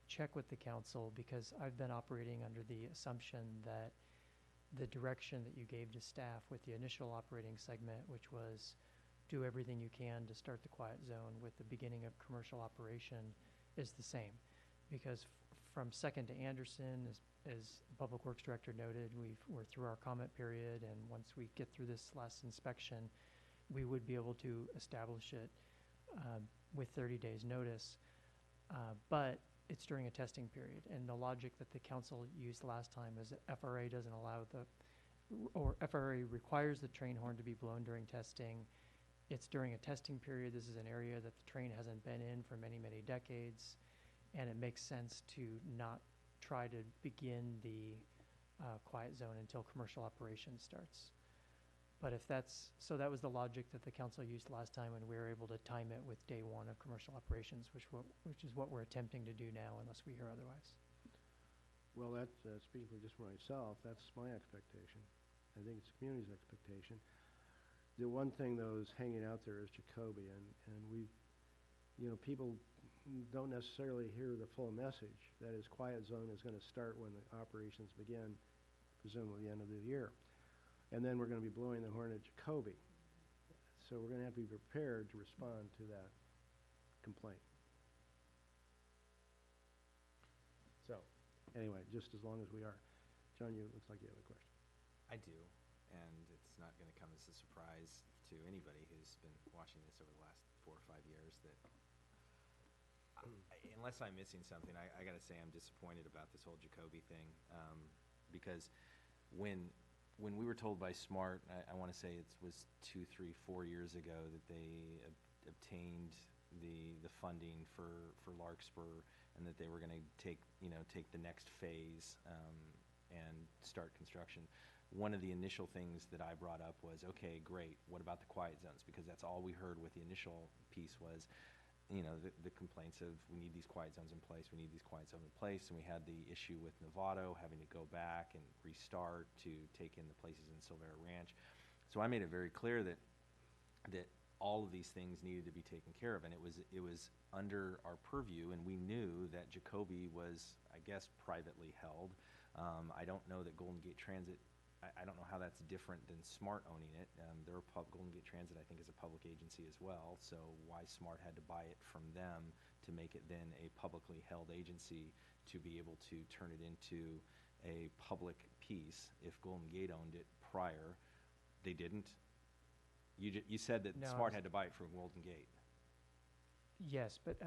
check with the council, because I've been operating under the assumption that the direction that you gave to staff with the initial operating segment, which was do everything you can to start the quiet zone with the beginning of commercial operation, is the same. Because from Second to Anderson, as the Public Works Director noted, we're through our comment period, and once we get through this last inspection, we would be able to establish it with 30 days notice. But it's during a testing period, and the logic that the council used last time is that FRA doesn't allow or FRA requires the train horn to be blown during testing. It's during a testing period. This is an area that the train hasn't been in for many, many decades, and it makes sense to not try to begin the quiet zone until commercial operation starts. But if so that was the logic that the council used last time, and we were able to time it with day one of commercial operations, which is what we're attempting to do now, unless we hear otherwise. Well, that's, speaking for just myself, that's my expectation. I think it's the community's expectation. The one thing, though, is hanging out there is Jacoby, and people don't necessarily hear the full message. That is, quiet zone is going to start when the operations begin, presumably the end of the year. And then we're going to be blowing the horn at Jacoby. So we're going to have to be prepared to respond to that complaint. So, anyway, just as long as we are. John, you looks like you have a question. I do, and it's not going to come as a surprise to anybody who's been watching this over the last 4 or 5 years that unless I'm missing something, I got to say I'm disappointed about this whole Jacoby thing, because when we were told by SMART, I want to say it was 2, 3, 4 years ago that they obtained the funding for Larkspur, and that they were going to take the next phase and start construction. One of the initial things that I brought up was, okay, great, what about the quiet zones? Because that's all we heard with the initial piece was, the complaints of we need these quiet zones in place, we need these quiet zones in place, and we had the issue with Novato having to go back and restart to take in the places in Silvera Ranch. So I made it very clear that all of these things needed to be taken care of, and it was under our purview, and we knew that Jacoby was, I guess, privately held. I don't know that Golden Gate Transit, I don't know how that's different than SMART owning it. Golden Gate Transit, I think, is a public agency as well, so why SMART had to buy it from them to make it then a publicly held agency to be able to turn it into a public piece if Golden Gate owned it prior. They didn't? You said that No, I SMART was- had to buy it from Golden Gate. Yes, but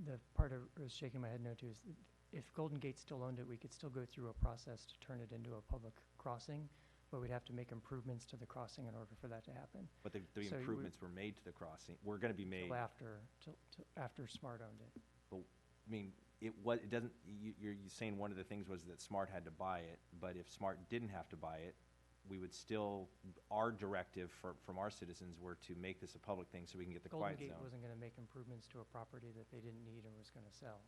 the part I was shaking my head no to is that if Golden Gate still owned it, we could still go through a process to turn it into a public crossing, but we'd have to make improvements to the crossing in order for that to happen. But the So you improvements were made to the crossing, were gonna be made. Till after Smart owned it. But, I mean, it doesn't, you're saying one of the things was that SMART had to buy it, but if SMART didn't have to buy it, we would still, our directive from our citizens were to make this a public thing so we can get the Golden quiet Gate zone. wasn't gonna make improvements to a property that they didn't need and was gonna sell.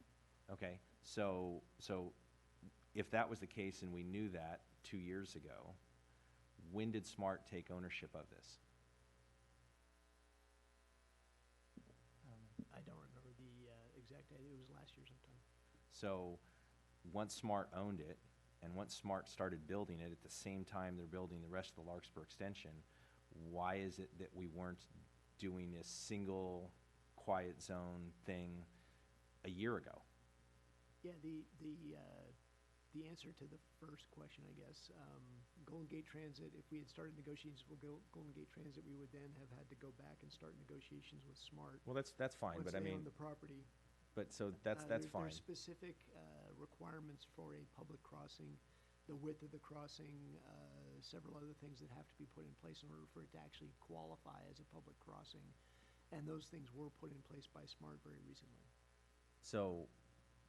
Okay, so if that was the case and we knew that 2 years ago, when did SMART take ownership of this? I don't remember the exact date. It was last year sometime. So, once SMART owned it, and once SMART started building it at the same time they're building the rest of the Larkspur extension, why is it that we weren't doing this single quiet zone thing a year ago? Yeah, the answer to the first question, I guess, Golden Gate Transit, if we had started negotiations with Golden Gate Transit, we would then have had to go back and start negotiations with SMART. Well, that's fine, but I Once they mean, own the property. but so that's fine. There's specific requirements for a public crossing, the width of the crossing, several other things that have to be put in place in order for it to actually qualify as a public crossing. And those things were put in place by SMART very recently. So,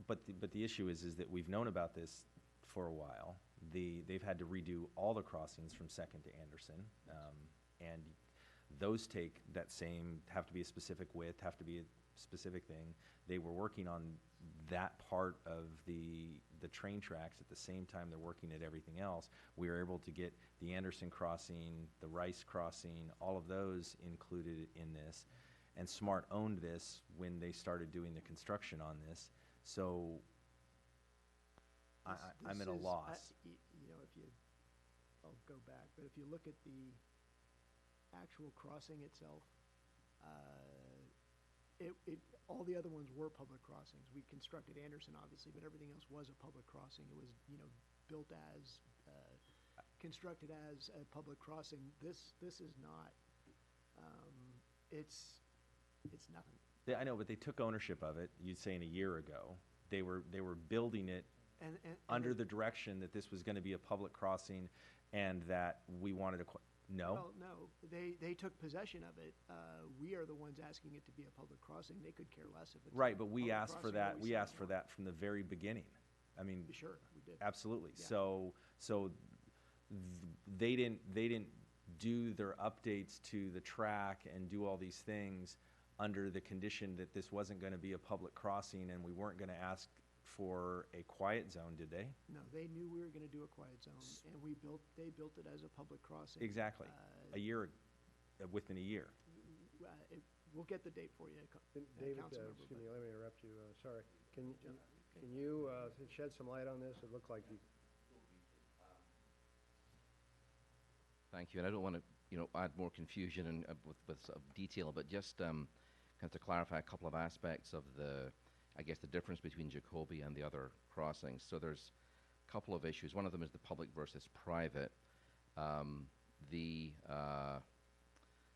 but the issue is that we've known about this for a while. They've had to redo all the crossings from Second to Anderson, and those have to be a specific width, have to be a specific thing. They were working on that part of the train tracks at the same time they're working at everything else. We were able to get the Anderson crossing, the Rice crossing, all of those included in this. And SMART owned this when they started doing the construction on this. So I'm at a loss. You know, I'll go back, but if you look at the actual crossing itself, all the other ones were public crossings. We constructed Anderson, obviously, but everything else was a public crossing. It was, built as, constructed as a public crossing. This is not. It's nothing. I know, but they took ownership of it. You'd saying a year ago. They were building it And under the direction that this was going to be a public crossing, and that we wanted to. No. Well, no, they took possession of it. We are the ones asking it to be a public crossing. They could care less if it's Right, a but we public asked for crossing or that. We sell asked it for more. that from the very beginning. I mean, Sure, we did. absolutely. Yeah. So they didn't do their updates to the track and do all these things under the condition that this wasn't going to be a public crossing and we weren't going to ask for a quiet zone, did they? No, they knew we were going to do a quiet zone, and they built it as a public crossing. Exactly. Within a year. We'll get the date for you, David, Councilmember, excuse but- me, let me interrupt you, sorry. Can you shed some light on this? It looked like you. Thank you, and I don't want to, add more confusion and with sort of detail, but just kind of to clarify a couple of aspects of the difference between Jacoby and the other crossings. So there's a couple of issues. One of them is the public versus private. The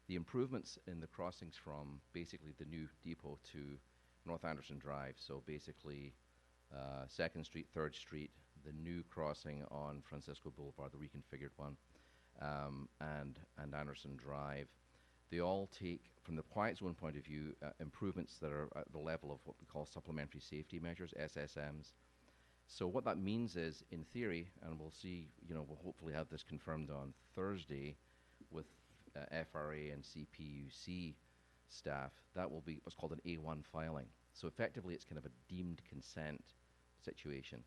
improvements in the crossings from basically the new depot to North Anderson Drive, so basically 2nd Street, 3rd Street, the new crossing on Francisco Boulevard, the reconfigured one, and Anderson Drive. They all take, from the quiet zone point of view, improvements that are at the level of what we call supplementary safety measures, SSMs. So what that means is, in theory, and we'll see, we'll hopefully have this confirmed on Thursday with FRA and CPUC staff, that will be what's called an A1 filing. So effectively it's kind of a deemed consent situation,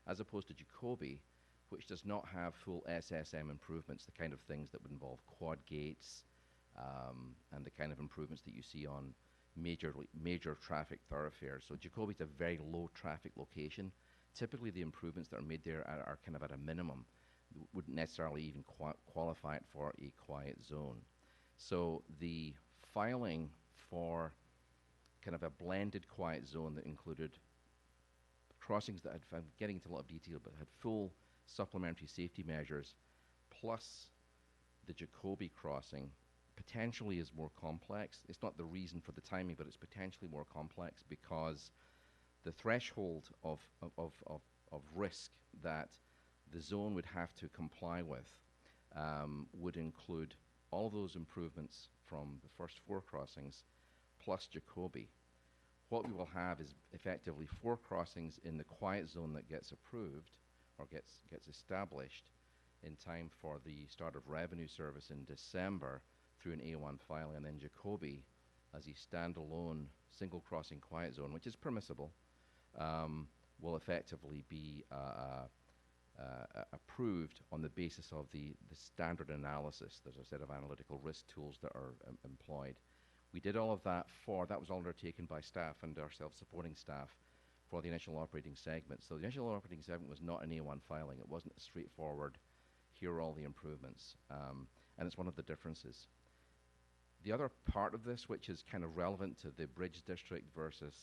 as opposed to Jacoby, which does not have full SSM improvements, the kind of things that would involve quad gates, and the kind of improvements that you see on major traffic thoroughfares. So Jacoby's a very low traffic location. Typically the improvements that are made there are kind of at a minimum. wouldn't necessarily even qualify it for a quiet zone. So the filing for kind of a blended quiet zone that included crossings that I'm getting into a lot of detail, but had full supplementary safety measures, plus the Jacoby crossing, potentially is more complex. It's not the reason for the timing, but it's potentially more complex because the threshold of risk that the zone would have to comply with would include all of those improvements from the first 4 crossings plus Jacoby. What we will have is effectively 4 crossings in the quiet zone that gets approved or gets established in time for the start of revenue service in December through an A1 filing, and then Jacoby as a standalone single crossing quiet zone, which is permissible, will effectively be approved on the basis of the standard analysis. There's a set of analytical risk tools that are employed. We did all of that that was all undertaken by staff and our self-supporting staff for the initial operating segment. So the initial operating segment was not an A1 filing. It wasn't a straightforward, here are all the improvements. And it's one of the differences. The other part of this, which is kind of relevant to the Bridge District versus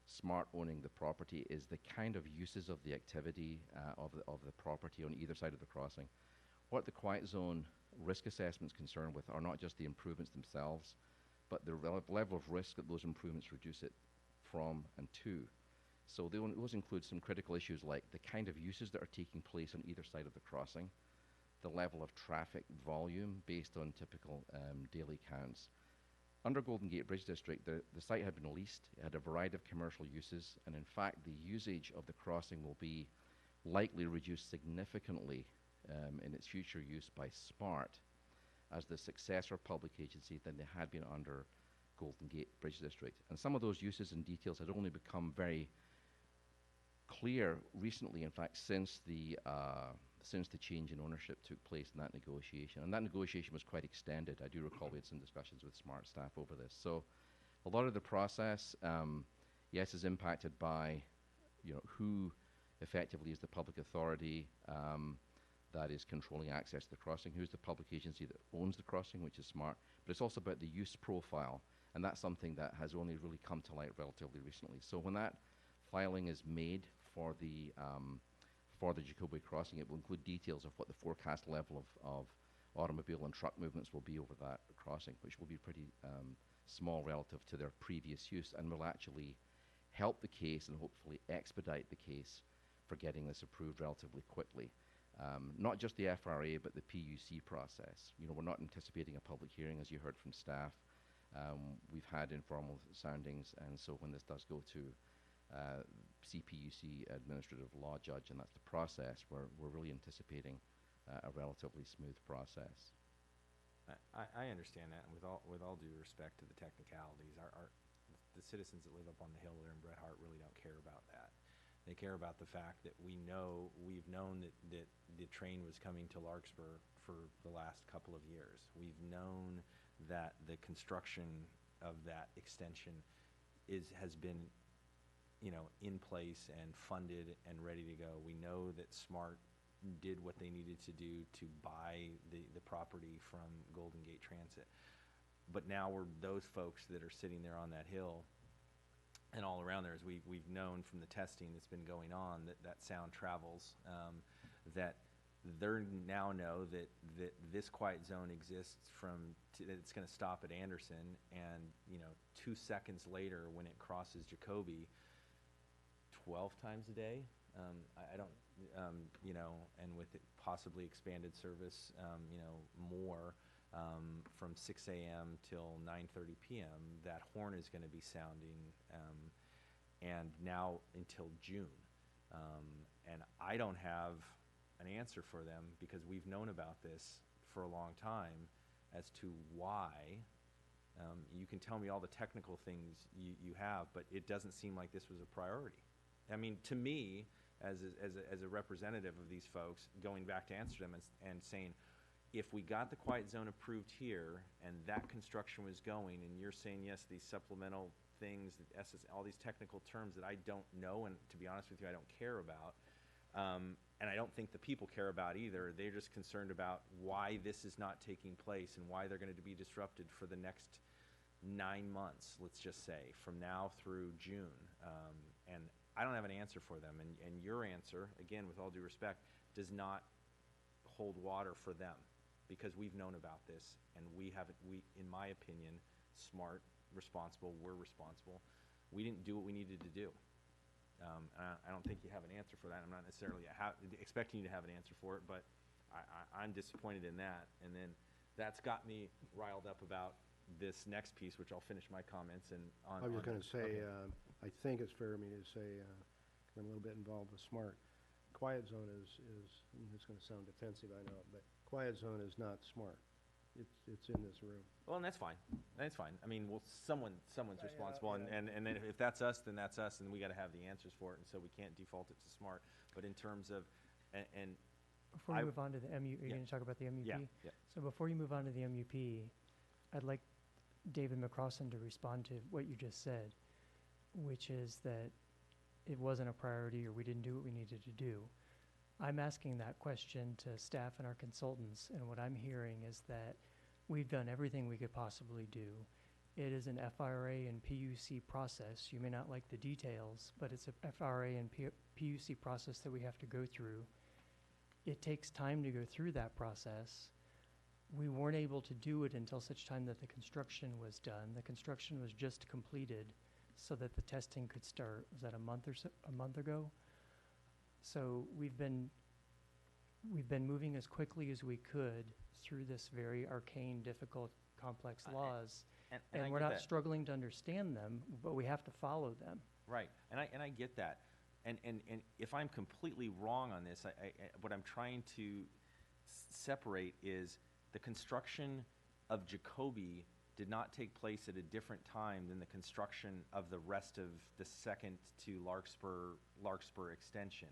SMART owning the property, is the kind of uses of the activity of the property on either side of the crossing. What the quiet zone risk assessment is concerned with are not just the improvements themselves, but the level of risk that those improvements reduce it from and to. So those include some critical issues like the kind of uses that are taking place on either side of the crossing, the level of traffic volume based on typical daily counts. Under Golden Gate Bridge District, the site had been leased. It had a variety of commercial uses, and in fact, the usage of the crossing will be likely reduced significantly in its future use by SMART as the successor public agency than they had been under Golden Gate Bridge District. And some of those uses and details had only become very clear recently, in fact, since the change in ownership took place in that negotiation. And that negotiation was quite extended. I do recall we had some discussions with SMART staff over this. So a lot of the process, yes, is impacted by who effectively is the public authority that is controlling access to the crossing, who's the public agency that owns the crossing, which is SMART, but it's also about the use profile, and that's something that has only really come to light relatively recently. So when that filing is made for the Jacoby crossing, it will include details of what the forecast level of automobile and truck movements will be over that crossing, which will be pretty small relative to their previous use, and will actually help the case and hopefully expedite the case for getting this approved relatively quickly. Not just the FRA, but the PUC process. We're not anticipating a public hearing, as you heard from staff. We've had informal soundings, and so when this does go to CPUC administrative law judge, and that's the process, we're really anticipating a relatively smooth process. I understand that, and with all due respect to the technicalities, the citizens that live up on the hill there in Bret Harte really don't care about that. They care about the fact that we've known that the train was coming to Larkspur for the last couple of years. We've known that the construction of that extension has been in place and funded and ready to go. We know that SMART did what they needed to do to buy the property from Golden Gate Transit. But now those folks that are sitting there on that hill and all around there, as we've known from the testing that's been going on, that sound travels, that they now know that this quiet zone exists that it's going to stop at Anderson, and 2 seconds later when it crosses Jacoby, 12 times a day, I don't, and with it possibly expanded service, more, from 6 a.m. till 9:30 p.m., that horn is going to be sounding, and now until June. And I don't have an answer for them because we've known about this for a long time as to why. You can tell me all the technical things you have, but it doesn't seem like this was a priority. I mean, to me, as a representative of these folks, going back to Amsterdam and saying, if we got the quiet zone approved here and that construction was going, and you're saying, yes, these supplemental things, all these technical terms that I don't know, and to be honest with you, I don't care about, and I don't think the people care about either. They're just concerned about why this is not taking place and why they're going to be disrupted for the next 9 months, let's just say, from now through June. And I don't have an answer for them. And your answer, again, with all due respect, does not hold water for them, because we've known about this, and we, in my opinion, smart, responsible, we're responsible. We didn't do what we needed to do. I don't think you have an answer for that. I'm not necessarily expecting you to have an answer for it, but I'm disappointed in that. And then that's got me riled up about this next piece, which I'll finish my comments and on. I was going it. to say, Okay. I think it's fair of me to say, 'cause I'm a little bit involved with SMART. Quiet zone is it's going to sound defensive, I know, but quiet zone is not SMART. It's in this room. Well, and that's fine. That's fine. I mean, well, someone's responsible, and then if that's us, then that's us, and we got to have the answers for it, and so we can't default it to SMART. But in terms of, and Before we move on to the MU, are you Yeah. going to talk about the MUP? Yeah. So before you move on to the MUP, I'd like David McCrossan to respond to what you just said, which is that it wasn't a priority or we didn't do what we needed to do. I'm asking that question to staff and our consultants, and what I'm hearing is that we've done everything we could possibly do. It is an FRA and PUC process. You may not like the details, but it's a FRA and PUC process that we have to go through. It takes time to go through that process. We weren't able to do it until such time that the construction was done. The construction was just completed so that the testing could start. Was that a month ago? So we've been moving as quickly as we could through this very arcane, difficult, complex laws. I And we're get not that. struggling to understand them, but we have to follow them. Right, and I get that, and if I'm completely wrong on this, what I'm trying to separate is the construction of Jacoby did not take place at a different time than the construction of the rest of the second to Larkspur extension,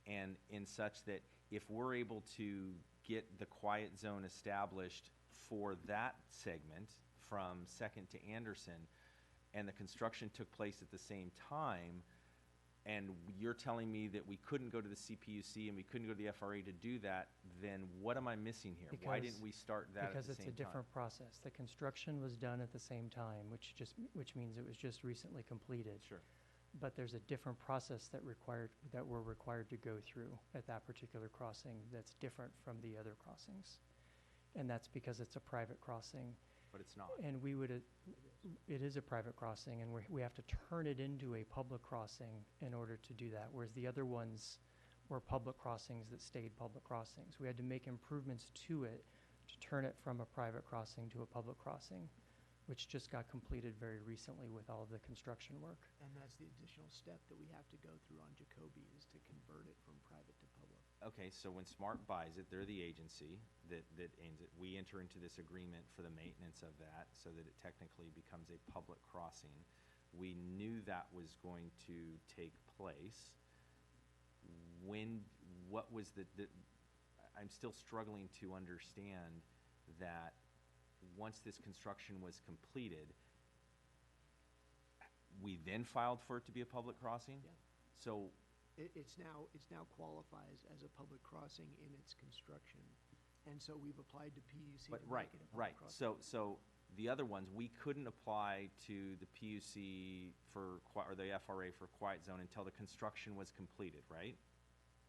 and in such that if we're able to get the quiet zone established for that segment from Second to Anderson, and the construction took place at the same time, and you're telling me that we couldn't go to the CPUC and we couldn't go to the FRA to do that, then what am I missing here? Why didn't we start that at the same time? Because it's a different process. The construction was done at the same time, which means it was just recently completed. Sure. But there's a different process that we're required to go through at that particular crossing that's different from the other crossings. And that's because it's a private crossing. But it's not. And it is a private crossing, and we have to turn it into a public crossing in order to do that, whereas the other ones were public crossings that stayed public crossings. We had to make improvements to it to turn it from a private crossing to a public crossing, which just got completed very recently with all of the construction work. And that's the additional step that we have to go through on Jacoby, is to convert it from private to public. Okay, so when SMART buys it, they're the agency that owns it. We enter into this agreement for the maintenance of that so that it technically becomes a public crossing. We knew that was going to take place. What was I'm still struggling to understand that once this construction was completed, we then filed for it to be a public crossing? Yeah. So It's now qualifies as a public crossing in its construction, and so we've applied to PUC But to right, make it a public right. crossing. So the other ones, we couldn't apply to the PUC or the FRA for quiet zone until the construction was completed, right?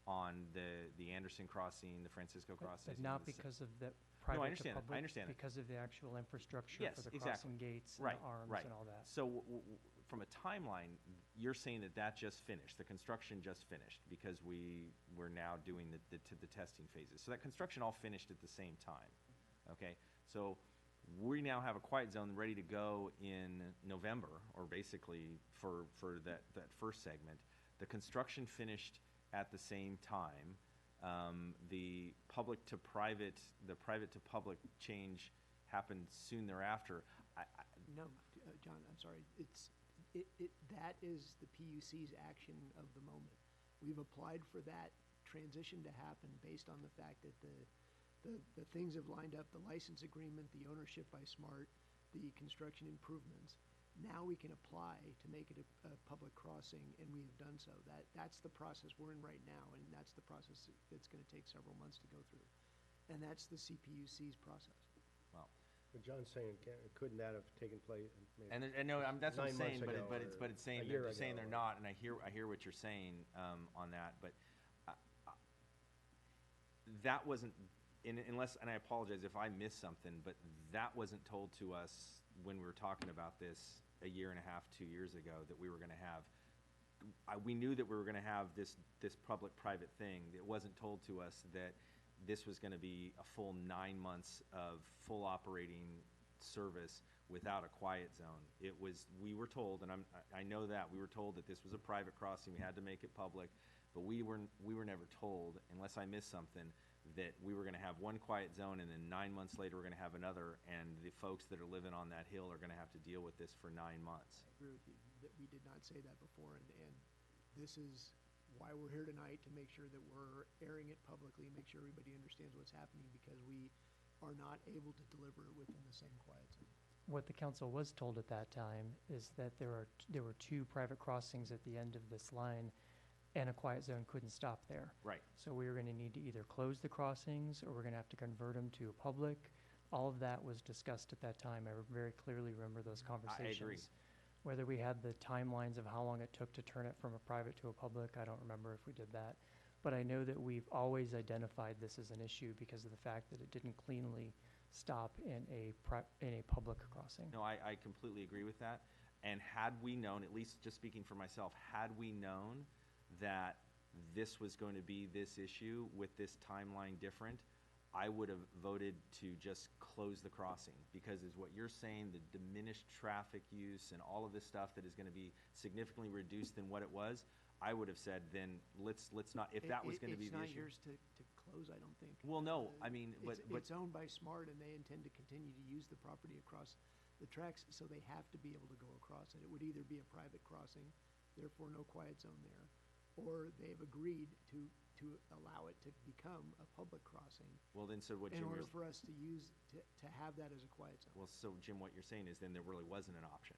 On the Anderson crossing, the Francisco crossing. But not because of the private to understand that. public. I understand that. Because of the actual infrastructure Yes, for the exactly. crossing gates and Right, the arms right. and all that. So from a timeline, you're saying that just finished, the construction just finished, because we're now doing the testing phases. So that construction all finished at the same time, okay? So we now have a quiet zone ready to go in November, or basically for that first segment. The construction finished at the same time. The public to private, the private to public change happened soon thereafter. No, John, I'm sorry. That is the PUC's action of the moment. We've applied for that transition to happen based on the fact that the things have lined up, the license agreement, the ownership by SMART, the construction improvements. Now we can apply to make it a public crossing, and we have done so. That's the process we're in right now, and that's the process that's going to take several months to go through. And that's the CPUC's process. Wow. But John's saying, couldn't that have taken place? And no, that's what I'm 9 months saying, but ago it's saying, a year they're saying ago they're not, and I hear what you're saying, on that, but, that wasn't, unless, and I apologize if I missed something, but that wasn't told to us when we were talking about this a year and a half, 2 years ago, that we were gonna have. We knew that we were gonna have this public-private thing. It wasn't told to us that this was gonna be a full 9 months of full operating service without a quiet zone. We were told, and I know that, we were told that this was a private crossing, we had to make it public, but we were never told, unless I missed something, that we were gonna have one quiet zone, and then 9 months later, we're gonna have another, and the folks that are living on that hill are gonna have to deal with this for 9 months. I agree with you, that we did not say that before, and this is why we're here tonight, to make sure that we're airing it publicly, make sure everybody understands what's happening, because we are not able to deliver it within the same quiet zone. What the council was told at that time is that there were 2 private crossings at the end of this line, and a quiet zone couldn't stop there. Right. So we were going to need to either close the crossings, or we're going to have to convert them to a public. All of that was discussed at that time. I very clearly remember those conversations. I agree. Whether we had the timelines of how long it took to turn it from a private to a public, I don't remember if we did that. But I know that we've always identified this as an issue because of the fact that it didn't cleanly stop in a public crossing. No, I completely agree with that. And had we known, at least just speaking for myself, had we known that this was going to be this issue with this timeline different, I would have voted to just close the crossing, because is what you're saying, the diminished traffic use and all of this stuff that is going to be significantly reduced than what it was, I would have said, then let's not, if that was going to be the issue. It's not yours to close, I don't think. Well, no, I mean, but It's owned by SMART, and they intend to continue to use the property across the tracks, so they have to be able to go across it. It would either be a private crossing, therefore no quiet zone there, or they've agreed to allow it to become a public crossing. Well, then, so what in Jim order was, for us to have that as a quiet zone. well, so Jim, what you're saying is then there really wasn't an option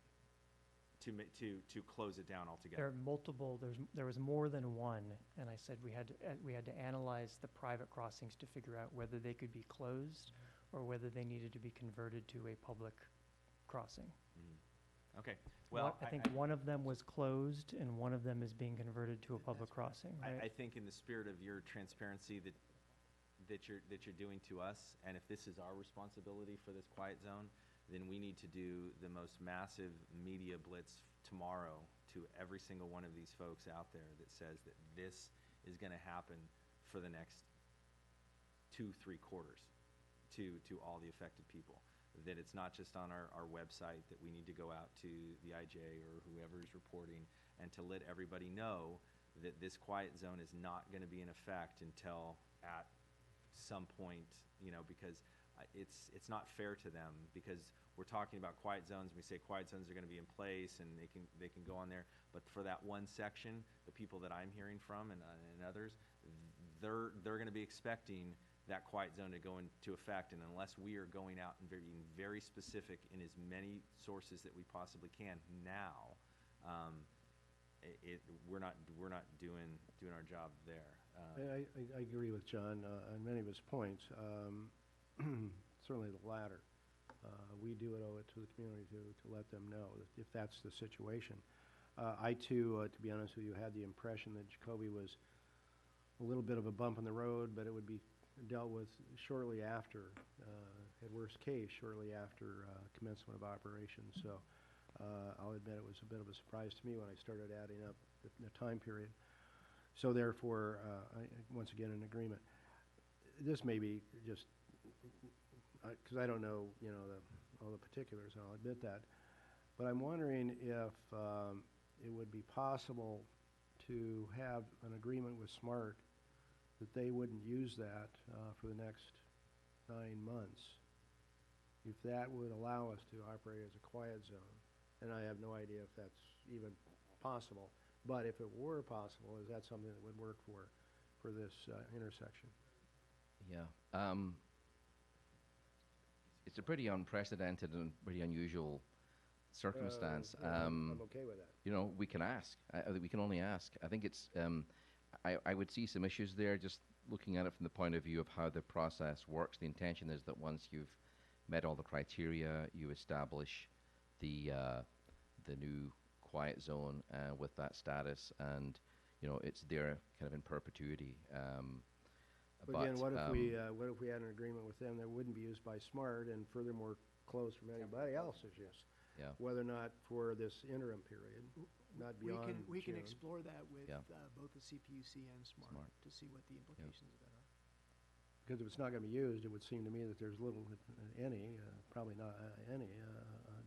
to close it down altogether. There are multiple, there was more than one, and I said we had to analyze the private crossings to figure out whether they could be closed or whether they needed to be converted to a public crossing. Okay, well, I think one of them was closed and one of them is being converted to a public crossing, right? I think in the spirit of your transparency that you're doing to us, and if this is our responsibility for this quiet zone, then we need to do the most massive media blitz tomorrow to every single one of these folks out there that says that this is going to happen for the next 2-3 quarters to all the affected people. That it's not just on our website, that we need to go out to the IJ or whoever is reporting, and to let everybody know that this quiet zone is not going to be in effect until at some point, because it's not fair to them, because we're talking about quiet zones, and we say quiet zones are going to be in place and they can go on there, but for that one section, the people that I'm hearing from and others, they're going to be expecting that quiet zone to go into effect, and unless we are going out and being very specific in as many sources that we possibly can now, we're not doing our job there. I agree with John on many of his points. Certainly the latter. We do owe it to the community to let them know if that's the situation. I too, to be honest with you, had the impression that Jacoby was a little bit of a bump in the road, but it would be dealt with shortly after, at worst case, shortly after commencement of operations. So I'll admit it was a bit of a surprise to me when I started adding up the time period. So therefore, once again, in agreement. This may be just, because I don't know, all the particulars, and I'll admit that, but I'm wondering if it would be possible to have an agreement with SMART that they wouldn't use that for the next 9 months, if that would allow us to operate as a quiet zone. And I have no idea if that's even possible, but if it were possible, is that something that would work for this intersection? Yeah. It's a pretty unprecedented and pretty unusual circumstance, I'm okay with that. you know, we can ask. We can only ask. I think it's. I would see some issues there. Just looking at it from the point of view of how the process works. The intention is that once you've met all the criteria, you establish the new quiet zone with that status, and you know it's there kind of in perpetuity. But again, what if we had an agreement with them that wouldn't be used by SMART and furthermore closed from anybody else's use? Yeah. Whether or not for this interim period, not beyond We can June. explore that with Yeah. Both the CPUC and SMART SMART. to see what the implications of that are. Because if it's not going to be used, it would seem to me that there's little, if any, probably not any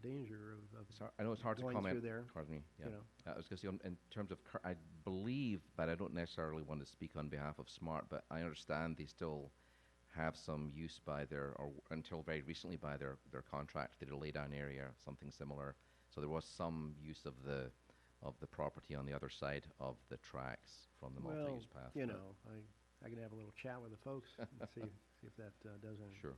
danger of I know it's hard to going comment. through there. Pardon me. Yeah. you know. I was going to say, in terms of, I believe, but I don't necessarily want to speak on behalf of SMART, but I understand they still have some use by their, or until very recently by their contract, they did a laydown area, something similar. So there was some use of the property on the other side of the tracks from the multi-use path. You but- know, I can have a little chat with the folks and see if that does anything. Sure.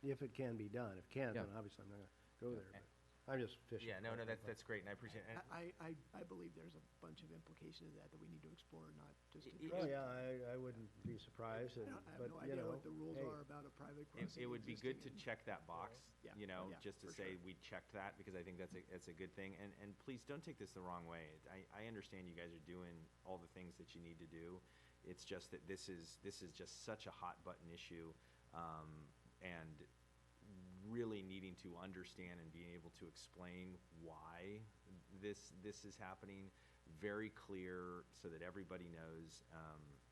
If it can be done. If it can't, Yeah. then obviously I'm not going to go there. But I'm just fishing. Yeah, no, that's great, and I appreciate it. And I believe there's a bunch of implications of that we need to explore, not just. Oh, yeah, I wouldn't be surprised, I and, have but, no you idea know. what the rules hey, are about a private crossing. It would be good to existing check that box, Yeah, you know, yeah, just to for say sure. we checked that, because I think that's a good thing. And please don't take this the wrong way. I understand you guys are doing all the things that you need to do. It's just that this is just such a hot button issue, and really needing to understand and being able to explain why this is happening very clear so that everybody knows,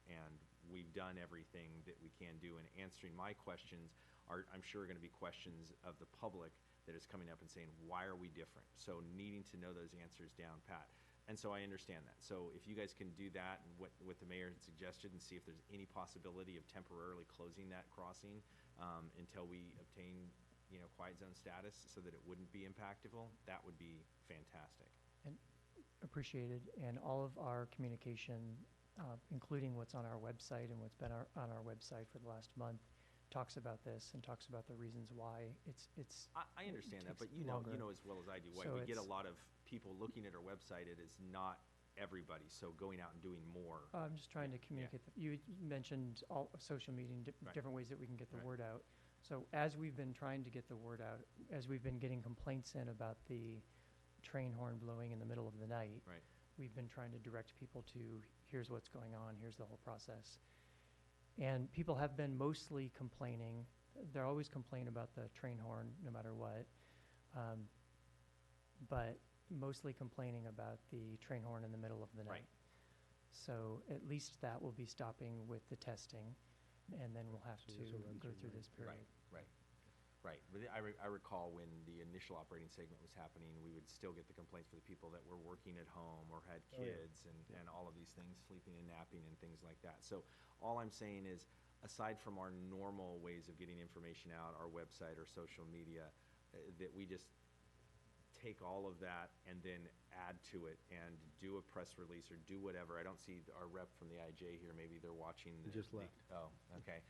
and we've done everything that we can do. And answering my questions are, I'm sure, going to be questions of the public that is coming up and saying, why are we different? So needing to know those answers down pat. And so I understand that. So if you guys can do that and what the mayor had suggested, and see if there's any possibility of temporarily closing that crossing until we obtain, you know, quiet zone status so that it wouldn't be impactful, that would be fantastic. And appreciated, and all of our communication, including what's on our website and what's been on our website for the last month, talks about this and talks about the reasons why it's. I understand that, takes but you know longer. as well as I do, why So we get a it's- lot of people looking at our website. It is not everybody, so going out and doing more. I'm just trying to communicate, you mentioned all social media, and Right. different ways that we can get the Right. word out. So as we've been trying to get the word out, as we've been getting complaints in about the train horn blowing in the middle of the night, Right. we've been trying to direct people to, here's what's going on, here's the whole process. And people have been mostly complaining, they're always complaining about the train horn, no matter what, but mostly complaining about the train horn in the middle of the night. Right. So at least that will be stopping with the testing, and then we'll have So to this will run go through through May. this period. Right. But I recall when the initial operating segment was happening, we would still get the complaints for the people that were working at home or had Oh, yeah. kids and all of these things, sleeping and napping and things like that. So all I'm saying is, aside from our normal ways of getting information out, our website or social media, that we just take all of that and then add to it and do a press release or do whatever. I don't see our rep from the IJ here. Maybe they're watching. He just left. Oh, okay.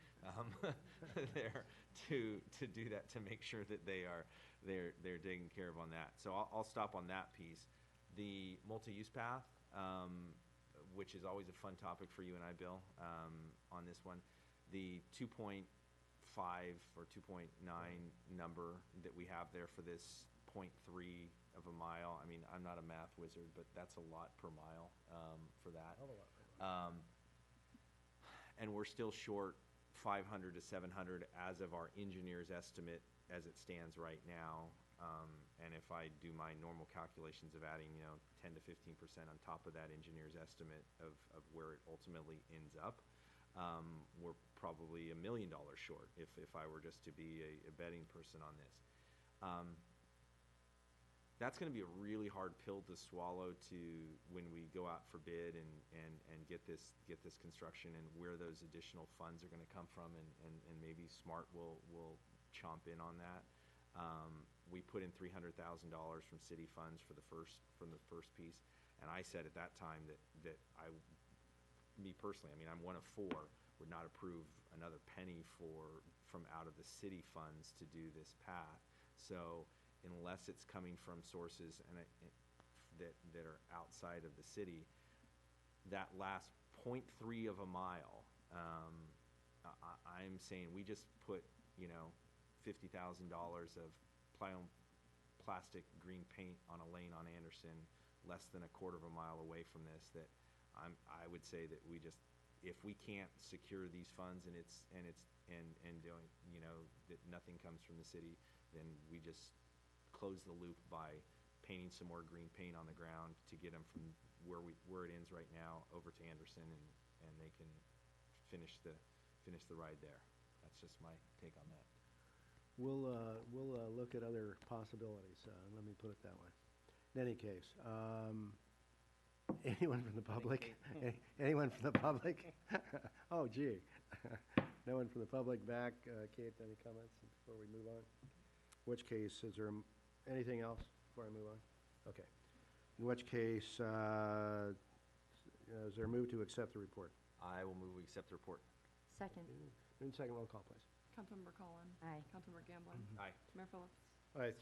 There to do that, to make sure that they're taken care of on that. So I'll stop on that piece. The multi-use path, which is always a fun topic for you and I, Bill, on this one. The 2.5 or 2.9 number that we have there for this 0.3 of a mile. I mean, I'm not a math wizard, but that's a lot per mile for that. And we're still short 500 to 700 as of our engineer's estimate as it stands right now. And if I do my normal calculations of adding, 10 to 15% on top of that engineer's estimate of where it ultimately ends up, we're probably $1 million short if I were just to be a betting person on this. That's going to be a really hard pill to swallow when we go out for bid and get this construction, and where those additional funds are going to come from, and maybe SMART will chomp in on that. We put in $300,000 from city funds from the first piece, and I said at that time that me personally, I mean, I'm one of four, would not approve another penny from out of the city funds to do this path. So unless it's coming from sources that are outside of the city, that last 0.3 of a mile, I'm saying we just put, $50,000 of plastic green paint on a lane on Anderson, less than a quarter of a mile away from this, that I would say that we just, if we can't secure these funds and doing, that nothing comes from the city, then we just close the loop by painting some more green paint on the ground to get them from where it ends right now over to Anderson, and they can finish the ride there. That's just my take on that. We'll look at other possibilities, let me put it that way. In any case, anyone from the public? Anyone from the public? Oh, gee. No one from the public back. Kate, any comments before we move on? In which case, is there anything else before I move on? Okay. In which case, is there a move to accept the report? I will move we accept the report. Second. Move to second, roll call, please. Councilmember Cullen. Aye. Councilmember Gamblin. Aye. Mayor Phillips. All right,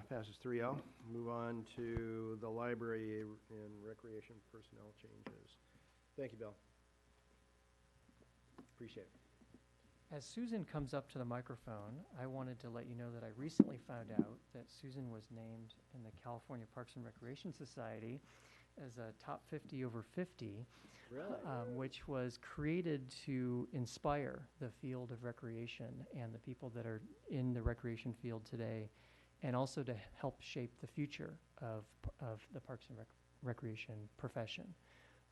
passes 3-0. Move on to the library and recreation personnel changes. Thank you, Bill. Appreciate it. As Susan comes up to the microphone, I wanted to let you know that I recently found out that Susan was named in the California Parks and Recreation Society as a top 50 over 50. Really? Which was created to inspire the field of recreation and the people that are in the recreation field today, and also to help shape the future of the Parks and Recreation profession.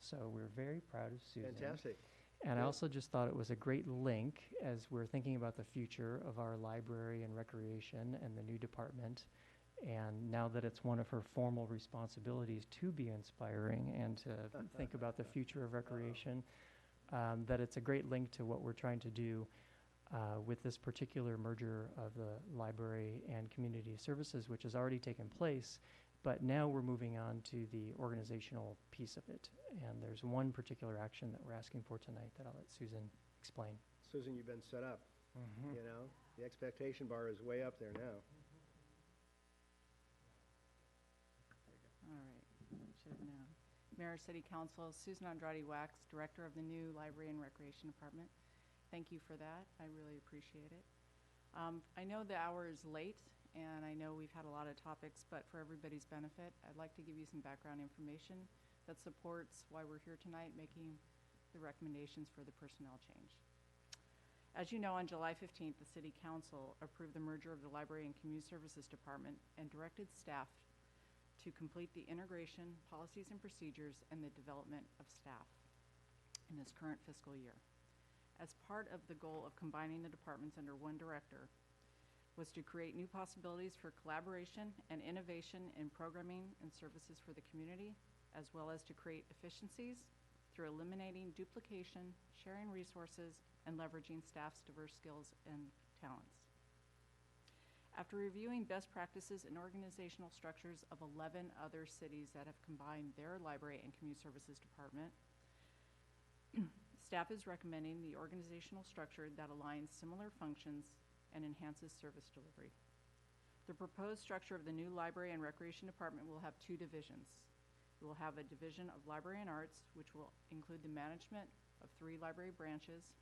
So we're very proud of Susan. Fantastic. And Good. I also just thought it was a great link as we're thinking about the future of our library and recreation and the new department. And now that it's one of her formal responsibilities to be inspiring and to think about the future of recreation, that it's a great link to what we're trying to do with this particular merger of the library and community services, which has already taken place. But now we're moving on to the organizational piece of it. And there's one particular action that we're asking for tonight that I'll let Susan explain. Susan, you've been set up. The expectation bar is way up there now. All right, should have known. Mayor, City Council, Susan Andrade Wax, Director of the new Library and Recreation Department. Thank you for that. I really appreciate it. I know the hour is late, and I know we've had a lot of topics, but for everybody's benefit, I'd like to give you some background information that supports why we're here tonight making the recommendations for the personnel change. As you know, on July 15th, the City Council approved the merger of the Library and Community Services Department and directed staff to complete the integration, policies and procedures, and the development of staff in this current fiscal year. As part of the goal of combining the departments under one director was to create new possibilities for collaboration and innovation in programming and services for the community, as well as to create efficiencies through eliminating duplication, sharing resources, and leveraging staff's diverse skills and talents. After reviewing best practices and organizational structures of 11 other cities that have combined their library and community services department, staff is recommending the organizational structure that aligns similar functions and enhances service delivery. The proposed structure of the new Library and Recreation Department will have two divisions. It will have a division of Library and Arts, which will include the management of 3 library branches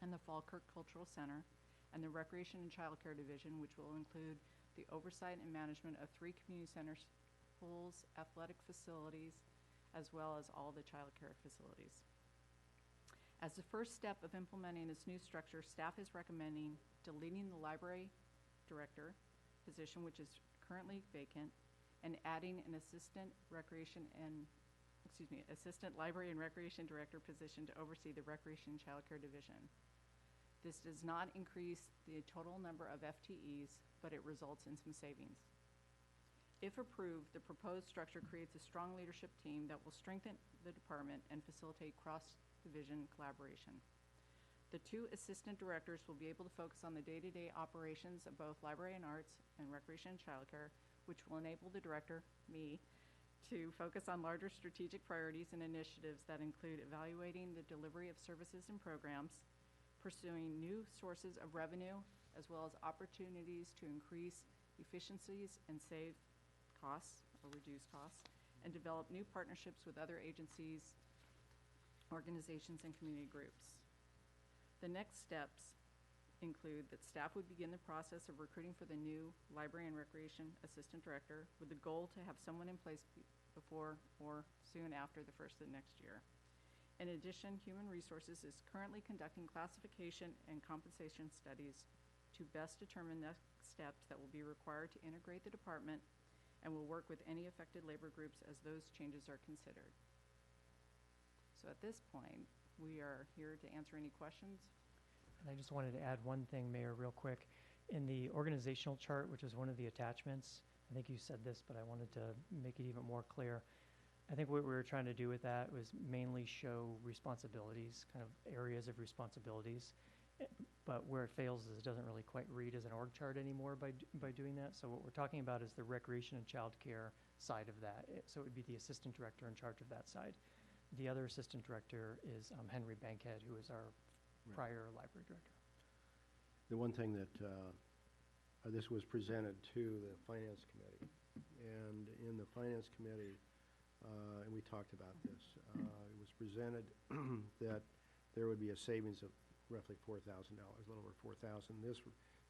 and the Falkirk Cultural Center, and the Recreation and Child Care Division, which will include the oversight and management of 3 community centers, pools, athletic facilities, as well as all the child care facilities. As the first step of implementing this new structure, staff is recommending deleting the library director position, which is currently vacant, and adding an assistant library and recreation director position to oversee the Recreation and Child Care Division. This does not increase the total number of FTEs, but it results in some savings. If approved, the proposed structure creates a strong leadership team that will strengthen the department and facilitate cross-division collaboration. The 2 assistant directors will be able to focus on the day-to-day operations of both Library and Arts and Recreation and Child Care, which will enable the director, me, to focus on larger strategic priorities and initiatives that include evaluating the delivery of services and programs, pursuing new sources of revenue, as well as opportunities to increase efficiencies and save costs or reduce costs, and develop new partnerships with other agencies, organizations, and community groups. The next steps include that staff would begin the process of recruiting for the new Library and Recreation Assistant Director with the goal to have someone in place before or soon after the first of the next year. In addition, Human Resources is currently conducting classification and compensation studies to best determine next steps that will be required to integrate the department, and will work with any affected labor groups as those changes are considered. So at this point, we are here to answer any questions. And I just wanted to add one thing, Mayor, real quick. In the organizational chart, which is one of the attachments, I think you said this, but I wanted to make it even more clear. I think what we were trying to do with that was mainly show responsibilities, kind of areas of responsibilities. But where it fails is it doesn't really quite read as an org chart anymore by doing that. So what we're talking about is the recreation and childcare side of that. So it would be the assistant director in charge of that side. The other assistant director is Henry Bankhead, who is our prior library director. The one thing that, this was presented to the Finance Committee, and in the Finance Committee, and we talked about this, it was presented that there would be a savings of roughly $4,000, a little over $4,000.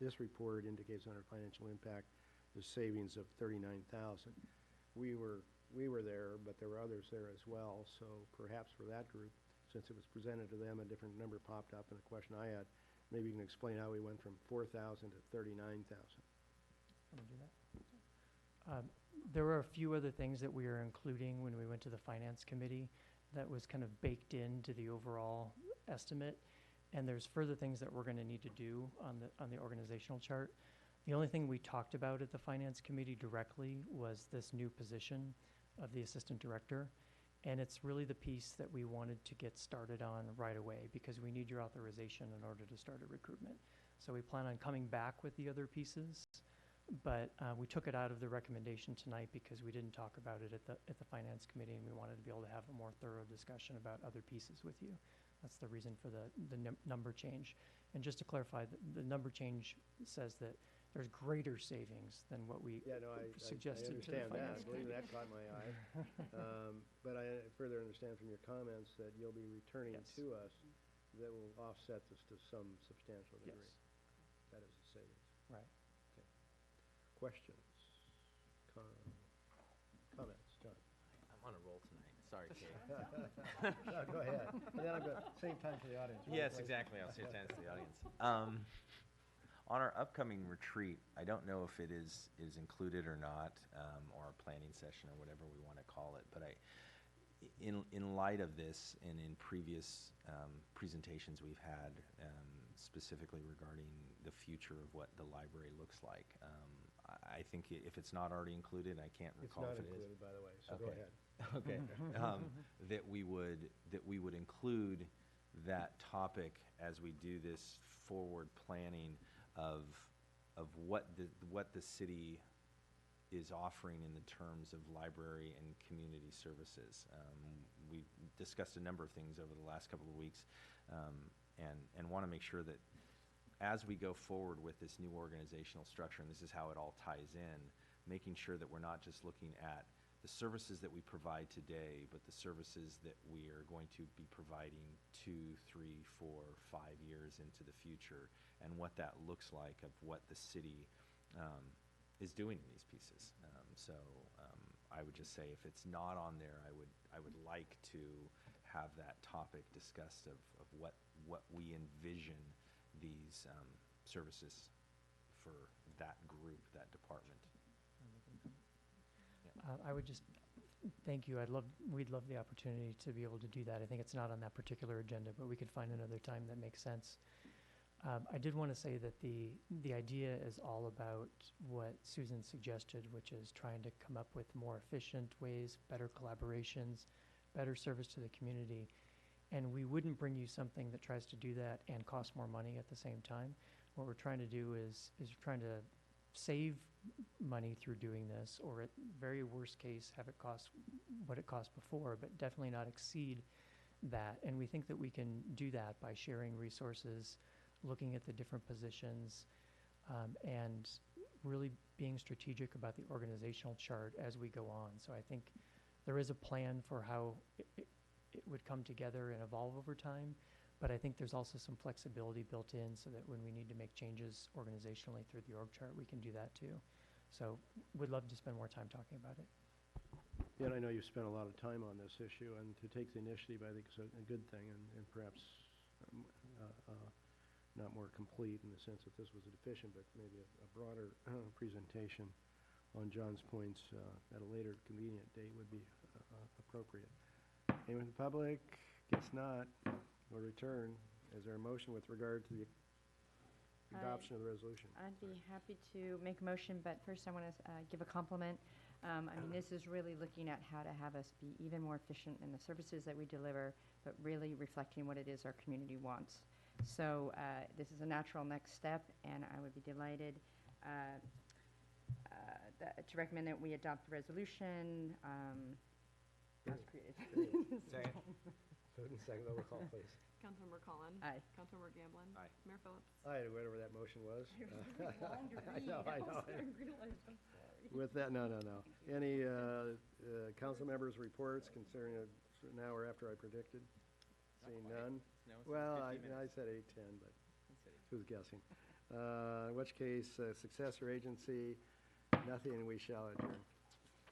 This report indicates on our financial impact the savings of $39,000. We were there, but there were others there as well, so perhaps for that group, since it was presented to them, a different number popped up, and a question I had, maybe you can explain how we went from 4,000 to 39,000. Want to do that? There were a few other things that we are including when we went to the Finance Committee that was kind of baked into the overall estimate, and there's further things that we're going to need to do on the organizational chart. The only thing we talked about at the Finance Committee directly was this new position of the Assistant Director. And it's really the piece that we wanted to get started on right away because we need your authorization in order to start a recruitment. So we plan on coming back with the other pieces, but we took it out of the recommendation tonight because we didn't talk about it at the Finance Committee, and we wanted to be able to have a more thorough discussion about other pieces with you. That's the reason for the number change. And just to clarify, the number change says that there's greater savings than what we suggested to the Finance Committee. I understand that. I believe that caught my eye. But I further understand from your comments that you'll be returning to us that will offset this to some substantial degree. Yes. That is the savings. Right. Okay. Questions? Comments? John? I'm on a roll tonight. Sorry, Kate. No, go ahead. And then I'm going to save time for the audience. Yes, exactly. I'll save time for the audience. On our upcoming retreat, I don't know if it is included or not, or a planning session or whatever we want to call it, but in light of this and in previous presentations we've had, specifically regarding the future of what the library looks like, I think if it's not already included, I can't recall if it is. It's not included, by the way, so go ahead. Okay. That we would include that topic as we do this forward planning of what the city is offering in the terms of library and community services. We discussed a number of things over the last couple of weeks, and want to make sure that as we go forward with this new organizational structure, and this is how it all ties in, making sure that we're not just looking at the services that we provide today, but the services that we are going to be providing 2, 3, 4, 5 years into the future, and what that looks like of what the city is doing in these pieces. I would just say if it's not on there, I would like to have that topic discussed of what we envision these services for that group, that department. I would just thank you. We'd love the opportunity to be able to do that. I think it's not on that particular agenda, but we could find another time that makes sense. I did want to say that the idea is all about what Susan suggested, which is trying to come up with more efficient ways, better collaborations, better service to the community. And we wouldn't bring you something that tries to do that and cost more money at the same time. What we're trying to do is trying to save money through doing this, or at very worst case, have it cost what it cost before, but definitely not exceed that. And we think that we can do that by sharing resources, looking at the different positions, and really being strategic about the organizational chart as we go on. So I think there is a plan for how it would come together and evolve over time, but I think there's also some flexibility built in so that when we need to make changes organizationally through the org chart, we can do that too. So would love to spend more time talking about it. Yeah, and I know you've spent a lot of time on this issue, and to take the initiative, I think is a good thing, and perhaps not more complete in the sense that this was a deficient, but maybe a broader presentation on John's points at a later convenient date would be appropriate. Anyone in the public? Guess not. We'll return. Is there a motion with regard to the adoption of the resolution? I'd be happy to make a motion, but first I want to give a compliment. I mean, this is really looking at how to have us be even more efficient in the services that we deliver, but really reflecting what it is our community wants. So this is a natural next step, and I would be delighted to recommend that we adopt the resolution as created. Second. Vote in second. Roll call, please. Councilmember Collin. Aye. Councilmember Gamblin. Aye. Mayor Phillips. Aye, whatever that motion was. I know. I realized, I'm sorry. With that, no. Any council members' reports concerning now or after I predicted? Seeing none? No, it's Well, 15 I minutes. said 8:10, but who's guessing? In which case, successor agency, nothing, we shall adjourn.